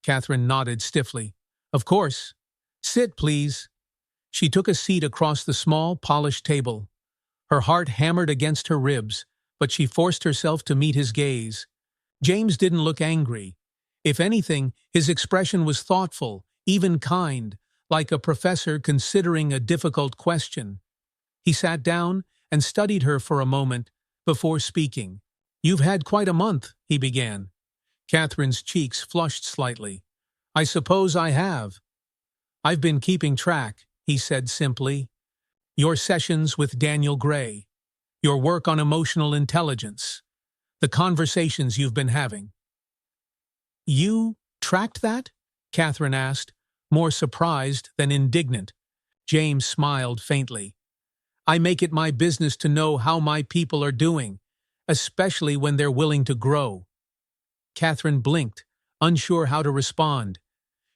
Catherine nodded stiffly. "Of course. Sit, please." She took a seat across the small, polished table. Her heart hammered against her ribs, but she forced herself to meet his gaze. James didn't look angry. If anything, his expression was thoughtful, even kind, like a professor considering a difficult question. He sat down and studied her for a moment before speaking. "You've had quite a month," he began. Catherine's cheeks flushed slightly. "I suppose I have." "I've been keeping track," he said simply. "Your sessions with Daniel Gray, your work on emotional intelligence, the conversations you've been having." "You tracked that?" Catherine asked, more surprised than indignant. James smiled faintly. "I make it my business to know how my people are doing, especially when they're willing to grow." Catherine blinked, unsure how to respond.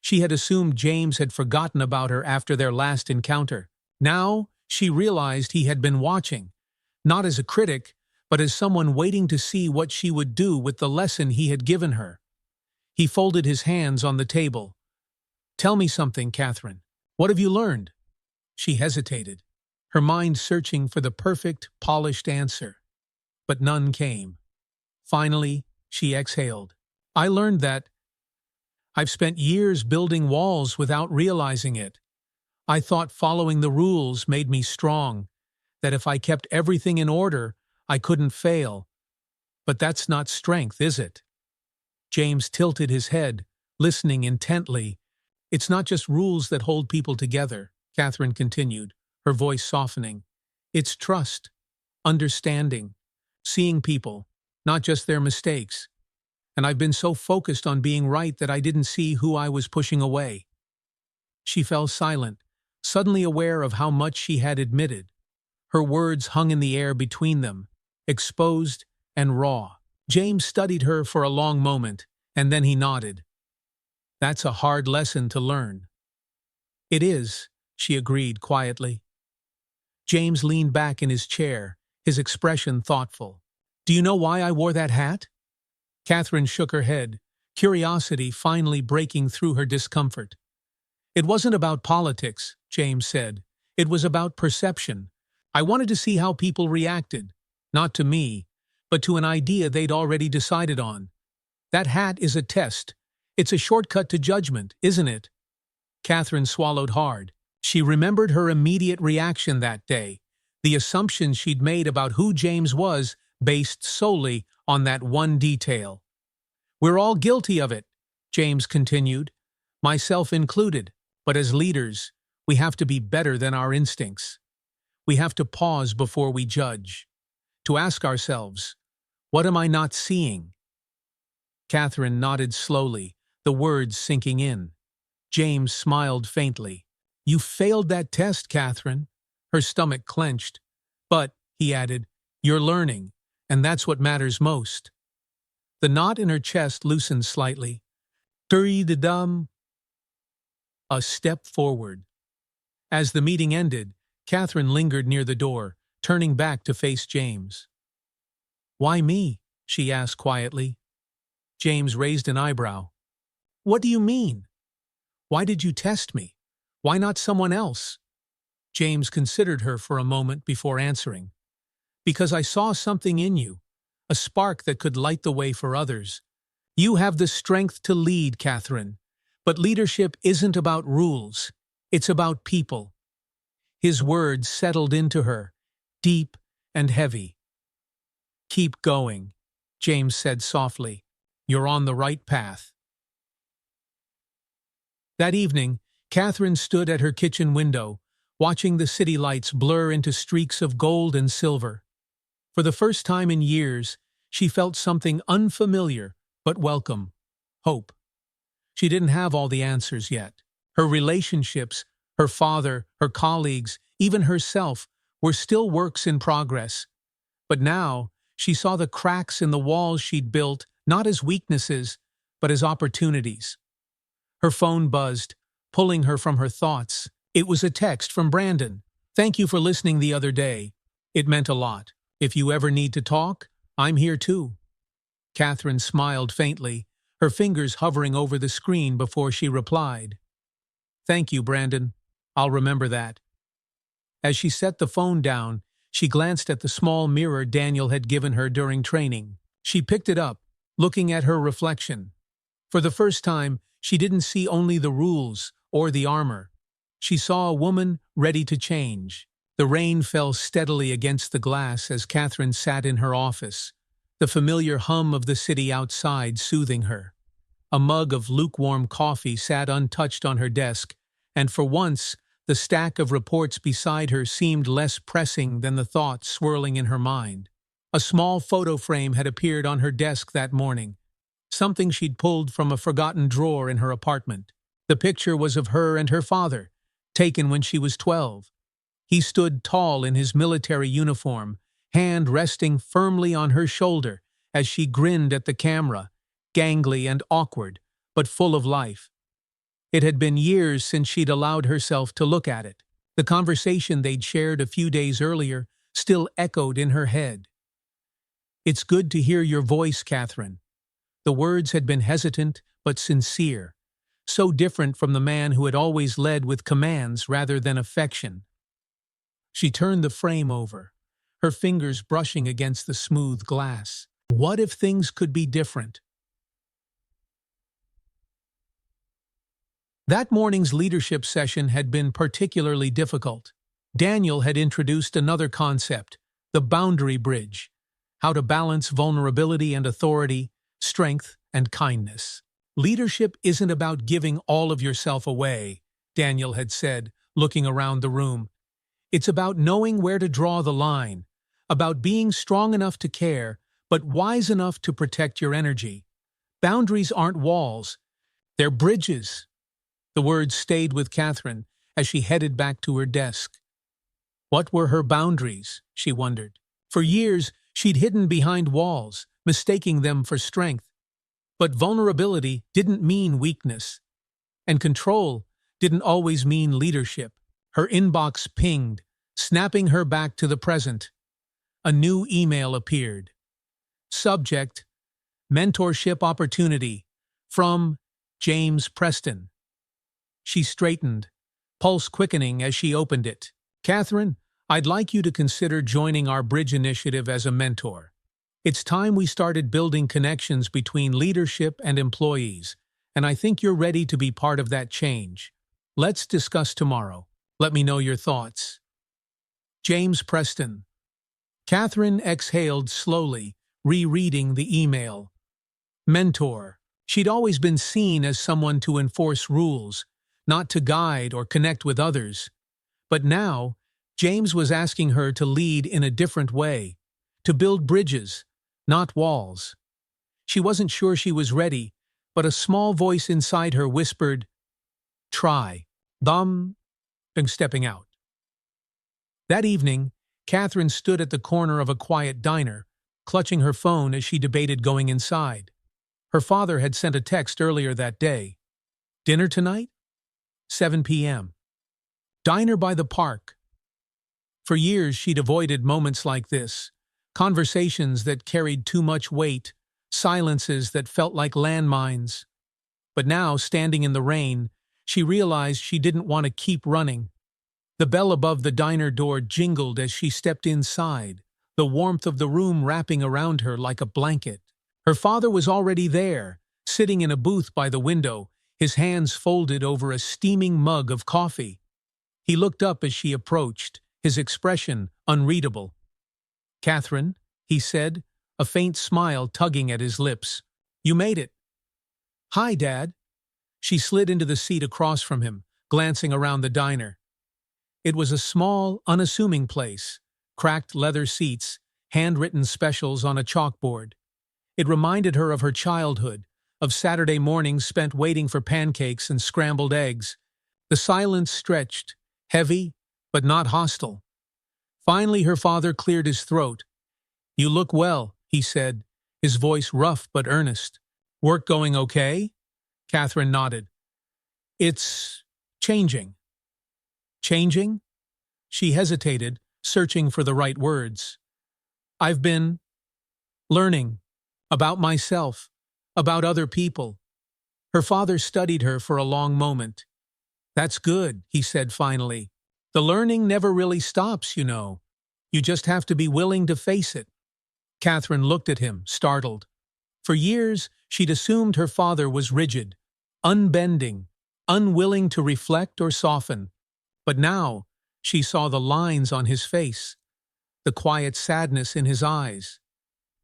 She had assumed James had forgotten about her after their last encounter. Now, she realized he had been watching, not as a critic, but as someone waiting to see what she would do with the lesson he had given her. He folded his hands on the table. "Tell me something, Catherine. What have you learned?" She hesitated, her mind searching for the perfect, polished answer. But none came. Finally, she exhaled. "I learned that I've spent years building walls without realizing it. I thought following the rules made me strong, that if I kept everything in order, I couldn't fail. But that's not strength, is it?" James tilted his head, listening intently. "It's not just rules that hold people together," Catherine continued, her voice softening. "It's trust, understanding, seeing people, not just their mistakes. And I've been so focused on being right that I didn't see who I was pushing away." She fell silent, suddenly aware of how much she had admitted. Her words hung in the air between them, exposed and raw. James studied her for a long moment, And then he nodded. That's a hard lesson to learn. It is, she agreed quietly. James leaned back in his chair, his expression thoughtful. Do you know why I wore that hat? Catherine shook her head, curiosity finally breaking through her discomfort. It wasn't about politics, James said. It was about perception. I wanted to see how people reacted, not to me, but to an idea they'd already decided on. That hat is a test. It's a shortcut to judgment, isn't it? Catherine swallowed hard. She remembered her immediate reaction that day, the assumptions she'd made about who James was based solely on that one detail. We're all guilty of it, James continued, myself included, but as leaders, we have to be better than our instincts. We have to pause before we judge, to ask ourselves, what am I not seeing? Catherine nodded slowly, the words sinking in. James smiled faintly. You failed that test, Catherine. Her stomach clenched. But, he added, you're learning, and that's what matters most. The knot in her chest loosened slightly. Dum. A step forward. As the meeting ended, Catherine lingered near the door, turning back to face James. Why me? She asked quietly. James raised an eyebrow. What do you mean? Why did you test me? Why not someone else? James considered her for a moment before answering. Because I saw something in you, a spark that could light the way for others. You have the strength to lead, Catherine, but leadership isn't about rules. It's about people. His words settled into her, deep and heavy. Keep going, James said softly. You're on the right path. That evening, Catherine stood at her kitchen window, watching the city lights blur into streaks of gold and silver. For the first time in years, she felt something unfamiliar but welcome: hope. She didn't have all the answers yet. Her relationships, her father, her colleagues, even herself, were still works in progress. But now, she saw the cracks in the walls she'd built not as weaknesses, but as opportunities. Her phone buzzed, pulling her from her thoughts. It was a text from Brandon. Thank you for listening the other day. It meant a lot. If you ever need to talk, I'm here too. Catherine smiled faintly, her fingers hovering over the screen before she replied. Thank you, Brandon. I'll remember that. As she set the phone down, she glanced at the small mirror Daniel had given her during training. She picked it up, looking at her reflection. For the first time, she didn't see only the rules or the armor. She saw a woman ready to change. The rain fell steadily against the glass as Catherine sat in her office, the familiar hum of the city outside soothing her. A mug of lukewarm coffee sat untouched on her desk, and for once, the stack of reports beside her seemed less pressing than the thoughts swirling in her mind. A small photo frame had appeared on her desk that morning, something she'd pulled from a forgotten drawer in her apartment. The picture was of her and her father, taken when she was 12. He stood tall in his military uniform, hand resting firmly on her shoulder as she grinned at the camera, gangly and awkward, but full of life. It had been years since she'd allowed herself to look at it. The conversation they'd shared a few days earlier still echoed in her head. It's good to hear your voice, Catherine. The words had been hesitant but sincere, so different from the man who had always led with commands rather than affection. She turned the frame over, her fingers brushing against the smooth glass. What if things could be different? That morning's leadership session had been particularly difficult. Daniel had introduced another concept, the boundary bridge, how to balance vulnerability and authority, strength and kindness. Leadership isn't about giving all of yourself away, Daniel had said, looking around the room. It's about knowing where to draw the line, about being strong enough to care, but wise enough to protect your energy. Boundaries aren't walls, they're bridges. The words stayed with Catherine as she headed back to her desk. What were her boundaries, she wondered. For years, she'd hidden behind walls, mistaking them for strength. But vulnerability didn't mean weakness, and control didn't always mean leadership. Her inbox pinged, snapping her back to the present. A new email appeared. Subject: Mentorship Opportunity from James Preston. She straightened, pulse quickening as she opened it. Catherine, I'd like you to consider joining our Bridge initiative as a mentor. It's time we started building connections between leadership and employees, and I think you're ready to be part of that change. Let's discuss tomorrow. Let me know your thoughts. James Preston. Catherine exhaled slowly, rereading the email. Mentor. She'd always been seen as someone to enforce rules, not to guide or connect with others. But now, James was asking her to lead in a different way, to build bridges, not walls. She wasn't sure she was ready, but a small voice inside her whispered, "Try." I'm stepping out. That evening, Catherine stood at the corner of a quiet diner, clutching her phone as she debated going inside. Her father had sent a text earlier that day. Dinner tonight? 7 p.m. Diner by the park. For years she'd avoided moments like this, conversations that carried too much weight, silences that felt like landmines. But now, standing in the rain, she realized she didn't want to keep running. The bell above the diner door jingled as she stepped inside, the warmth of the room wrapping around her like a blanket. Her father was already there, sitting in a booth by the window, his hands folded over a steaming mug of coffee. He looked up as she approached, his expression unreadable. "Catherine," he said, a faint smile tugging at his lips. "You made it." "Hi, Dad." She slid into the seat across from him, glancing around the diner. It was a small, unassuming place, cracked leather seats, handwritten specials on a chalkboard. It reminded her of her childhood, of Saturday mornings spent waiting for pancakes and scrambled eggs. The silence stretched, heavy, but not hostile. Finally, her father cleared his throat. "You look well," he said, his voice rough but earnest. "Work going okay?" Catherine nodded. "It's changing." "Changing?" She hesitated, searching for the right words. "I've been learning about myself, about other people." Her father studied her for a long moment. "That's good," he said finally. "The learning never really stops, you know. You just have to be willing to face it." Catherine looked at him, startled. For years, she'd assumed her father was rigid, unbending, unwilling to reflect or soften. But now, she saw the lines on his face, the quiet sadness in his eyes.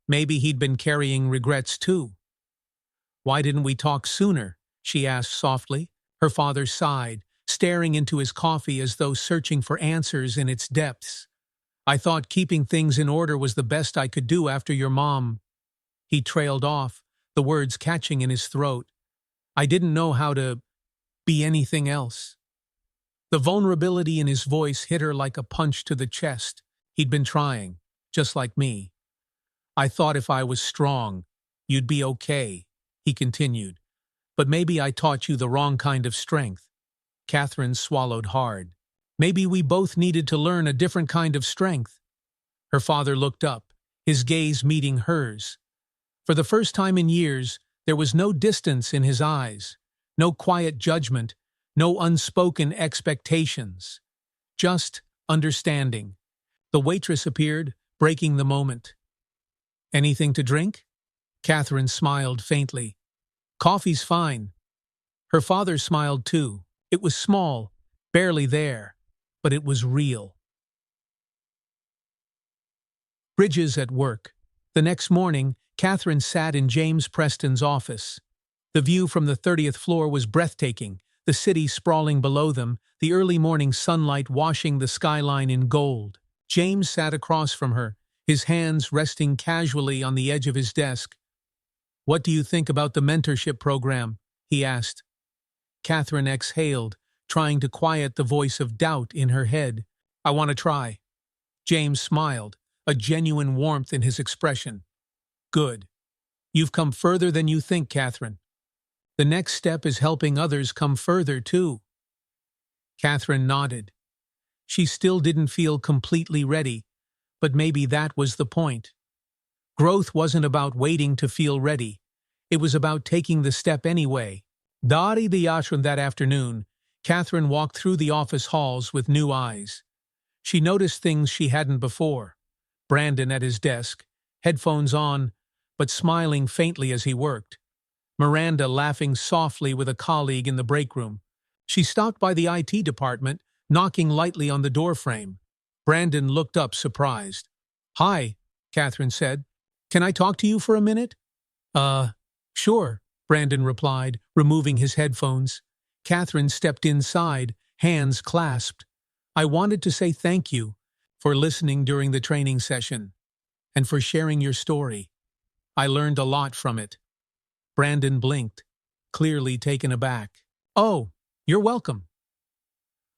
Maybe he'd been carrying regrets too. "Why didn't we talk sooner?" she asked softly. Her father sighed, staring into his coffee as though searching for answers in its depths. "I thought keeping things in order was the best I could do after your mom." He trailed off, the words catching in his throat. "I didn't know how to be anything else." The vulnerability in his voice hit her like a punch to the chest. He'd been trying, just like me. "I thought if I was strong, you'd be okay," he continued. "But maybe I taught you the wrong kind of strength." Catherine swallowed hard. Maybe we both needed to learn a different kind of strength. Her father looked up, his gaze meeting hers. For the first time in years, there was no distance in his eyes, no quiet judgment, no unspoken expectations. Just understanding. The waitress appeared, breaking the moment. "Anything to drink?" Catherine smiled faintly. "Coffee's fine." Her father smiled too. It was small, barely there, but it was real. Bridges at work. The next morning, Catherine sat in James Preston's office. The view from the 30th floor was breathtaking, the city sprawling below them, the early morning sunlight washing the skyline in gold. James sat across from her, his hands resting casually on the edge of his desk. "What do you think about the mentorship program?" he asked. Catherine exhaled, trying to quiet the voice of doubt in her head. "I want to try." James smiled, a genuine warmth in his expression. "Good. You've come further than you think, Catherine. The next step is helping others come further, too. Catherine nodded. She still didn't feel completely ready, but maybe that was the point. Growth wasn't about waiting to feel ready. It was about taking the step anyway. Dari the ashram that afternoon, Catherine walked through the office halls with new eyes. She noticed things she hadn't before. Brandon at his desk, headphones on, but smiling faintly as he worked. Miranda laughing softly with a colleague in the break room. She stopped by the IT department, knocking lightly on the doorframe. Brandon looked up surprised. "Hi," Catherine said. "Can I talk to you for a minute?" Sure," Brandon replied, removing his headphones. Catherine stepped inside, hands clasped. "I wanted to say thank you for listening during the training session and for sharing your story. I learned a lot from it." Brandon blinked, clearly taken aback. "Oh, you're welcome.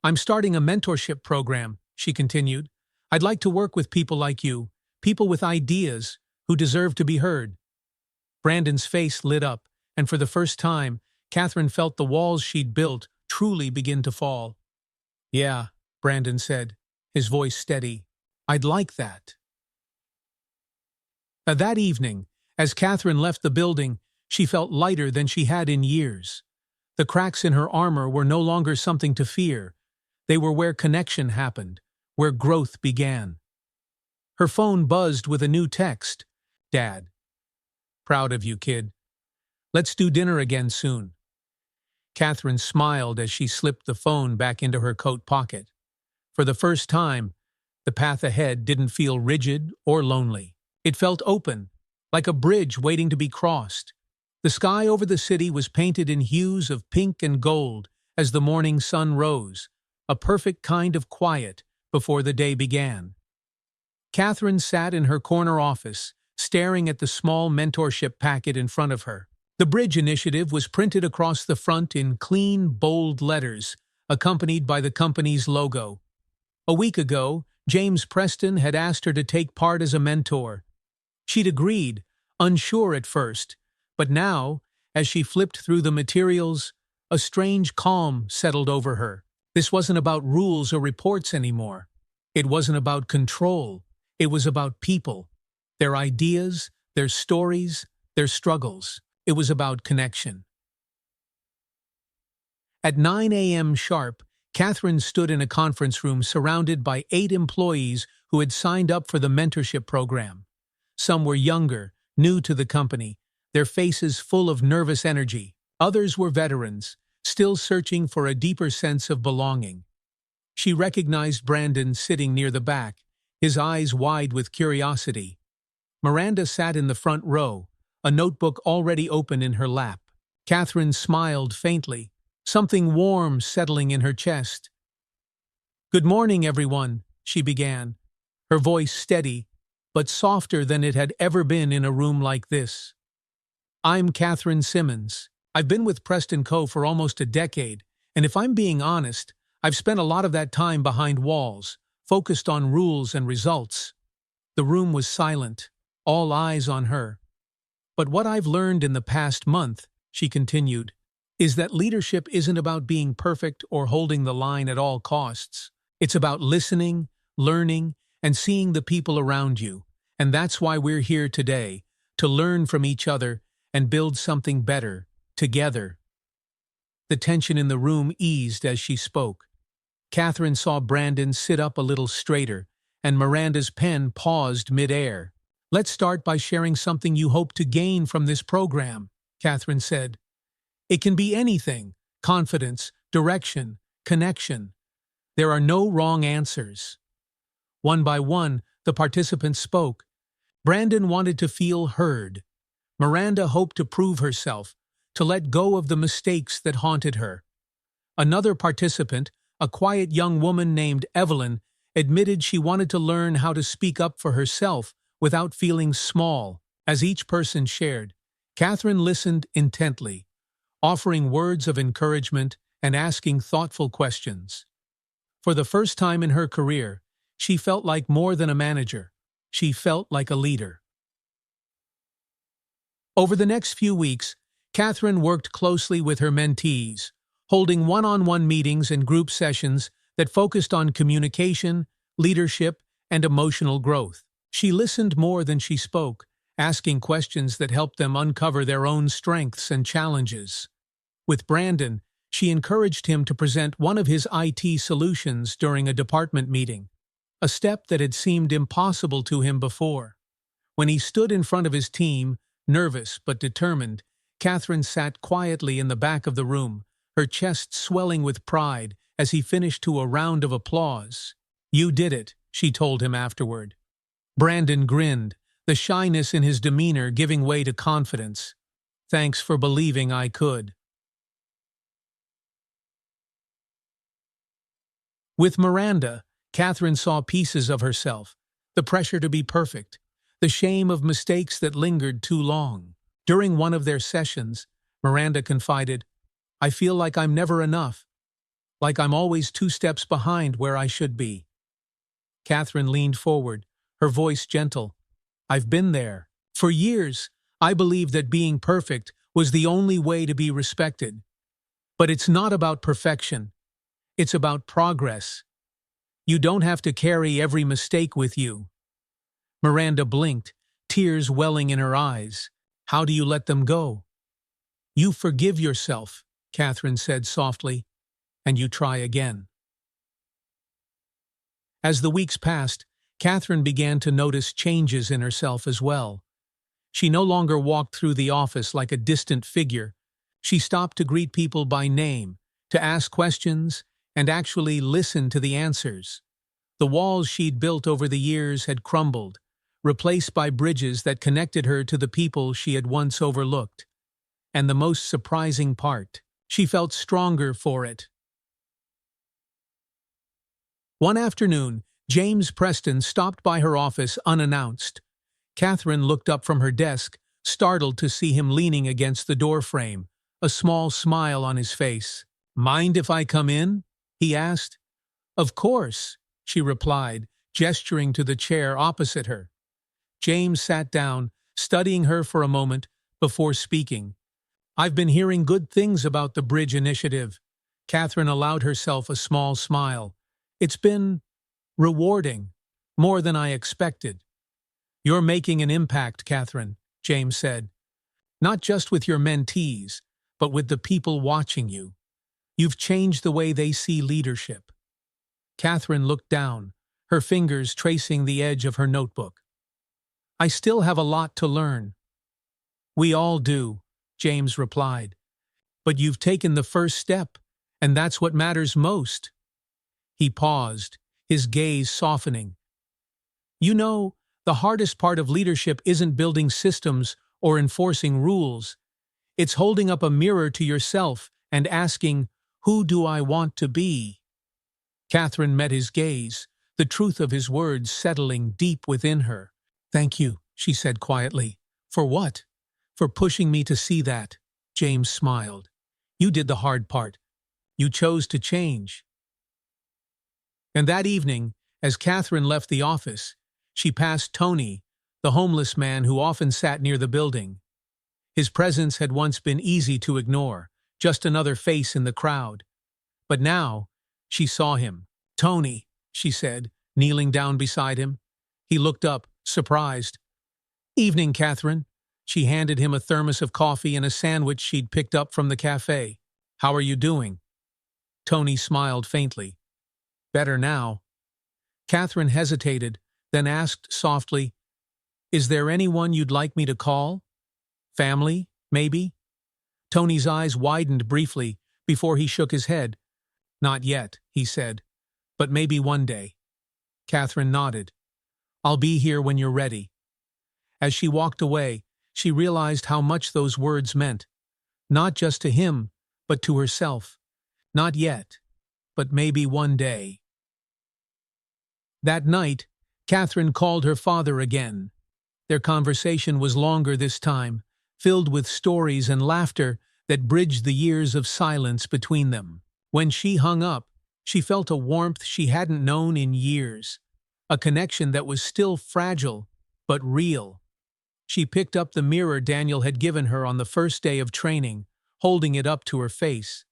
I'm starting a mentorship program," she continued. "I'd like to work with people like you, people with ideas who deserve to be heard." Brandon's face lit up, and for the first time, Catherine felt the walls she'd built truly begin to fall. "Yeah," Brandon said, his voice steady. "I'd like that." That evening, as Catherine left the building, she felt lighter than she had in years. The cracks in her armor were no longer something to fear. They were where connection happened, where growth began. Her phone buzzed with a new text. "Dad. Proud of you, kid. Let's do dinner again soon." Catherine smiled as she slipped the phone back into her coat pocket. For the first time, the path ahead didn't feel rigid or lonely. It felt open, like a bridge waiting to be crossed. The sky over the city was painted in hues of pink and gold as the morning sun rose, a perfect kind of quiet before the day began. Catherine sat in her corner office, staring at the small mentorship packet in front of her. The Bridge Initiative was printed across the front in clean, bold letters, accompanied by the company's logo. A week ago, James Preston had asked her to take part as a mentor. She'd agreed, unsure at first, but now, as she flipped through the materials, a strange calm settled over her. This wasn't about rules or reports anymore. It wasn't about control. It was about people, their ideas, their stories, their struggles. It was about connection. At 9 a.m. sharp, Catherine stood in a conference room surrounded by 8 employees who had signed up for the mentorship program. Some were younger, new to the company, their faces full of nervous energy. Others were veterans, still searching for a deeper sense of belonging. She recognized Brandon sitting near the back, his eyes wide with curiosity. Miranda sat in the front row, a notebook already open in her lap. Catherine smiled faintly, something warm settling in her chest. "Good morning, everyone," she began, her voice steady, but softer than it had ever been in a room like this. "I'm Catherine Simmons. I've been with Preston Co. for almost a decade, and if I'm being honest, I've spent a lot of that time behind walls, focused on rules and results." The room was silent, all eyes on her. "But what I've learned in the past month," she continued, "is that leadership isn't about being perfect or holding the line at all costs. It's about listening, learning, and seeing the people around you. And that's why we're here today, to learn from each other and build something better, together." The tension in the room eased as she spoke. Catherine saw Brandon sit up a little straighter, and Miranda's pen paused mid-air. "Let's start by sharing something you hope to gain from this program," Catherine said. "It can be anything: confidence, direction, connection. There are no wrong answers." One by one, the participants spoke. Brandon wanted to feel heard. Miranda hoped to prove herself, to let go of the mistakes that haunted her. Another participant, a quiet young woman named Evelyn, admitted she wanted to learn how to speak up for herself without feeling small. As each person shared, Catherine listened intently, offering words of encouragement and asking thoughtful questions. For the first time in her career, she felt like more than a manager. She felt like a leader. Over the next few weeks, Catherine worked closely with her mentees, holding one-on-one meetings and group sessions that focused on communication, leadership, and emotional growth. She listened more than she spoke, asking questions that helped them uncover their own strengths and challenges. With Brandon, she encouraged him to present one of his IT solutions during a department meeting, a step that had seemed impossible to him before. When he stood in front of his team, nervous but determined, Catherine sat quietly in the back of the room, her chest swelling with pride as he finished to a round of applause. "You did it," she told him afterward. Brandon grinned, the shyness in his demeanor giving way to confidence. "Thanks for believing I could." With Miranda, Catherine saw pieces of herself, the pressure to be perfect, the shame of mistakes that lingered too long. During one of their sessions, Miranda confided, "I feel like I'm never enough, like I'm always 2 steps behind where I should be." Catherine leaned forward, her voice gentle. "I've been there. For years, I believed that being perfect was the only way to be respected. But it's not about perfection. It's about progress. You don't have to carry every mistake with you." Miranda blinked, tears welling in her eyes. "How do you let them go?" "You forgive yourself," Catherine said softly, "and you try again." As the weeks passed, Catherine began to notice changes in herself as well. She no longer walked through the office like a distant figure. She stopped to greet people by name, to ask questions, and actually listen to the answers. The walls she'd built over the years had crumbled, replaced by bridges that connected her to the people she had once overlooked. And the most surprising part, she felt stronger for it. One afternoon, James Preston stopped by her office unannounced. Catherine looked up from her desk, startled to see him leaning against the doorframe, a small smile on his face. "Mind if I come in?" he asked. "Of course," she replied, gesturing to the chair opposite her. James sat down, studying her for a moment before speaking. "I've been hearing good things about the Bridge Initiative." Catherine allowed herself a small smile. "It's been rewarding, more than I expected." "You're making an impact, Catherine," James said. "Not just with your mentees, but with the people watching you. You've changed the way they see leadership." Catherine looked down, her fingers tracing the edge of her notebook. "I still have a lot to learn." "We all do," James replied. "But you've taken the first step, and that's what matters most." He paused, his gaze softening. "You know, the hardest part of leadership isn't building systems or enforcing rules. It's holding up a mirror to yourself and asking, 'Who do I want to be?'" Catherine met his gaze, the truth of his words settling deep within her. "Thank you," she said quietly. "For what?" "For pushing me to see that," James smiled. "You did the hard part. You chose to change." And that evening, as Catherine left the office, she passed Tony, the homeless man who often sat near the building. His presence had once been easy to ignore, just another face in the crowd. But now, she saw him. "Tony," she said, kneeling down beside him. He looked up, surprised. "Evening, Catherine." She handed him a thermos of coffee and a sandwich she'd picked up from the cafe. "How are you doing?" Tony smiled faintly. "Better now." Catherine hesitated, then asked softly, "Is there anyone you'd like me to call? Family, maybe?" Tony's eyes widened briefly before he shook his head. "Not yet," he said, "but maybe one day." Catherine nodded. "I'll be here when you're ready." As she walked away, she realized how much those words meant, not just to him, but to herself. Not yet, but maybe one day. That night, Catherine called her father again. Their conversation was longer this time, filled with stories and laughter that bridged the years of silence between them. When she hung up, she felt a warmth she hadn't known in years, a connection that was still fragile, but real. She picked up the mirror Daniel had given her on the first day of training, holding it up to her face.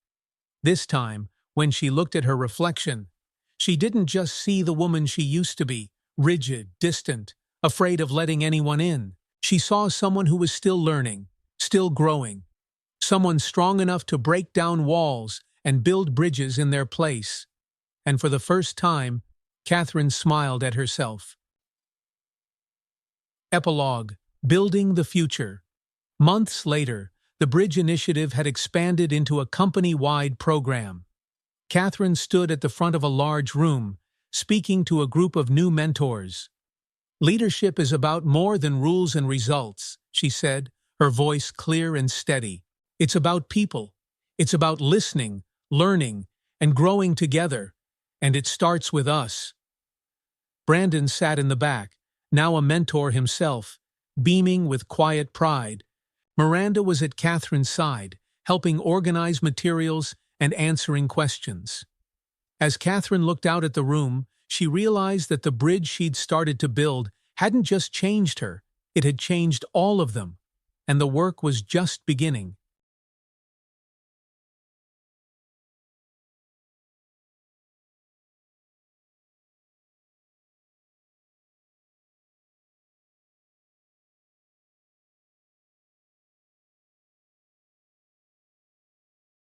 This time, when she looked at her reflection, she didn't just see the woman she used to be, rigid, distant, afraid of letting anyone in. She saw someone who was still learning, still growing, someone strong enough to break down walls and build bridges in their place. And for the first time, Catherine smiled at herself. Epilogue: Building the Future. Months later, the Bridge Initiative had expanded into a company-wide program. Catherine stood at the front of a large room, speaking to a group of new mentors. "Leadership is about more than rules and results," she said, her voice clear and steady. "It's about people. It's about listening, learning, and growing together. And it starts with us." Brandon sat in the back, now a mentor himself, beaming with quiet pride. Miranda was at Catherine's side, helping organize materials and answering questions. As Catherine looked out at the room, she realized that the bridge she'd started to build hadn't just changed her, it had changed all of them. And the work was just beginning.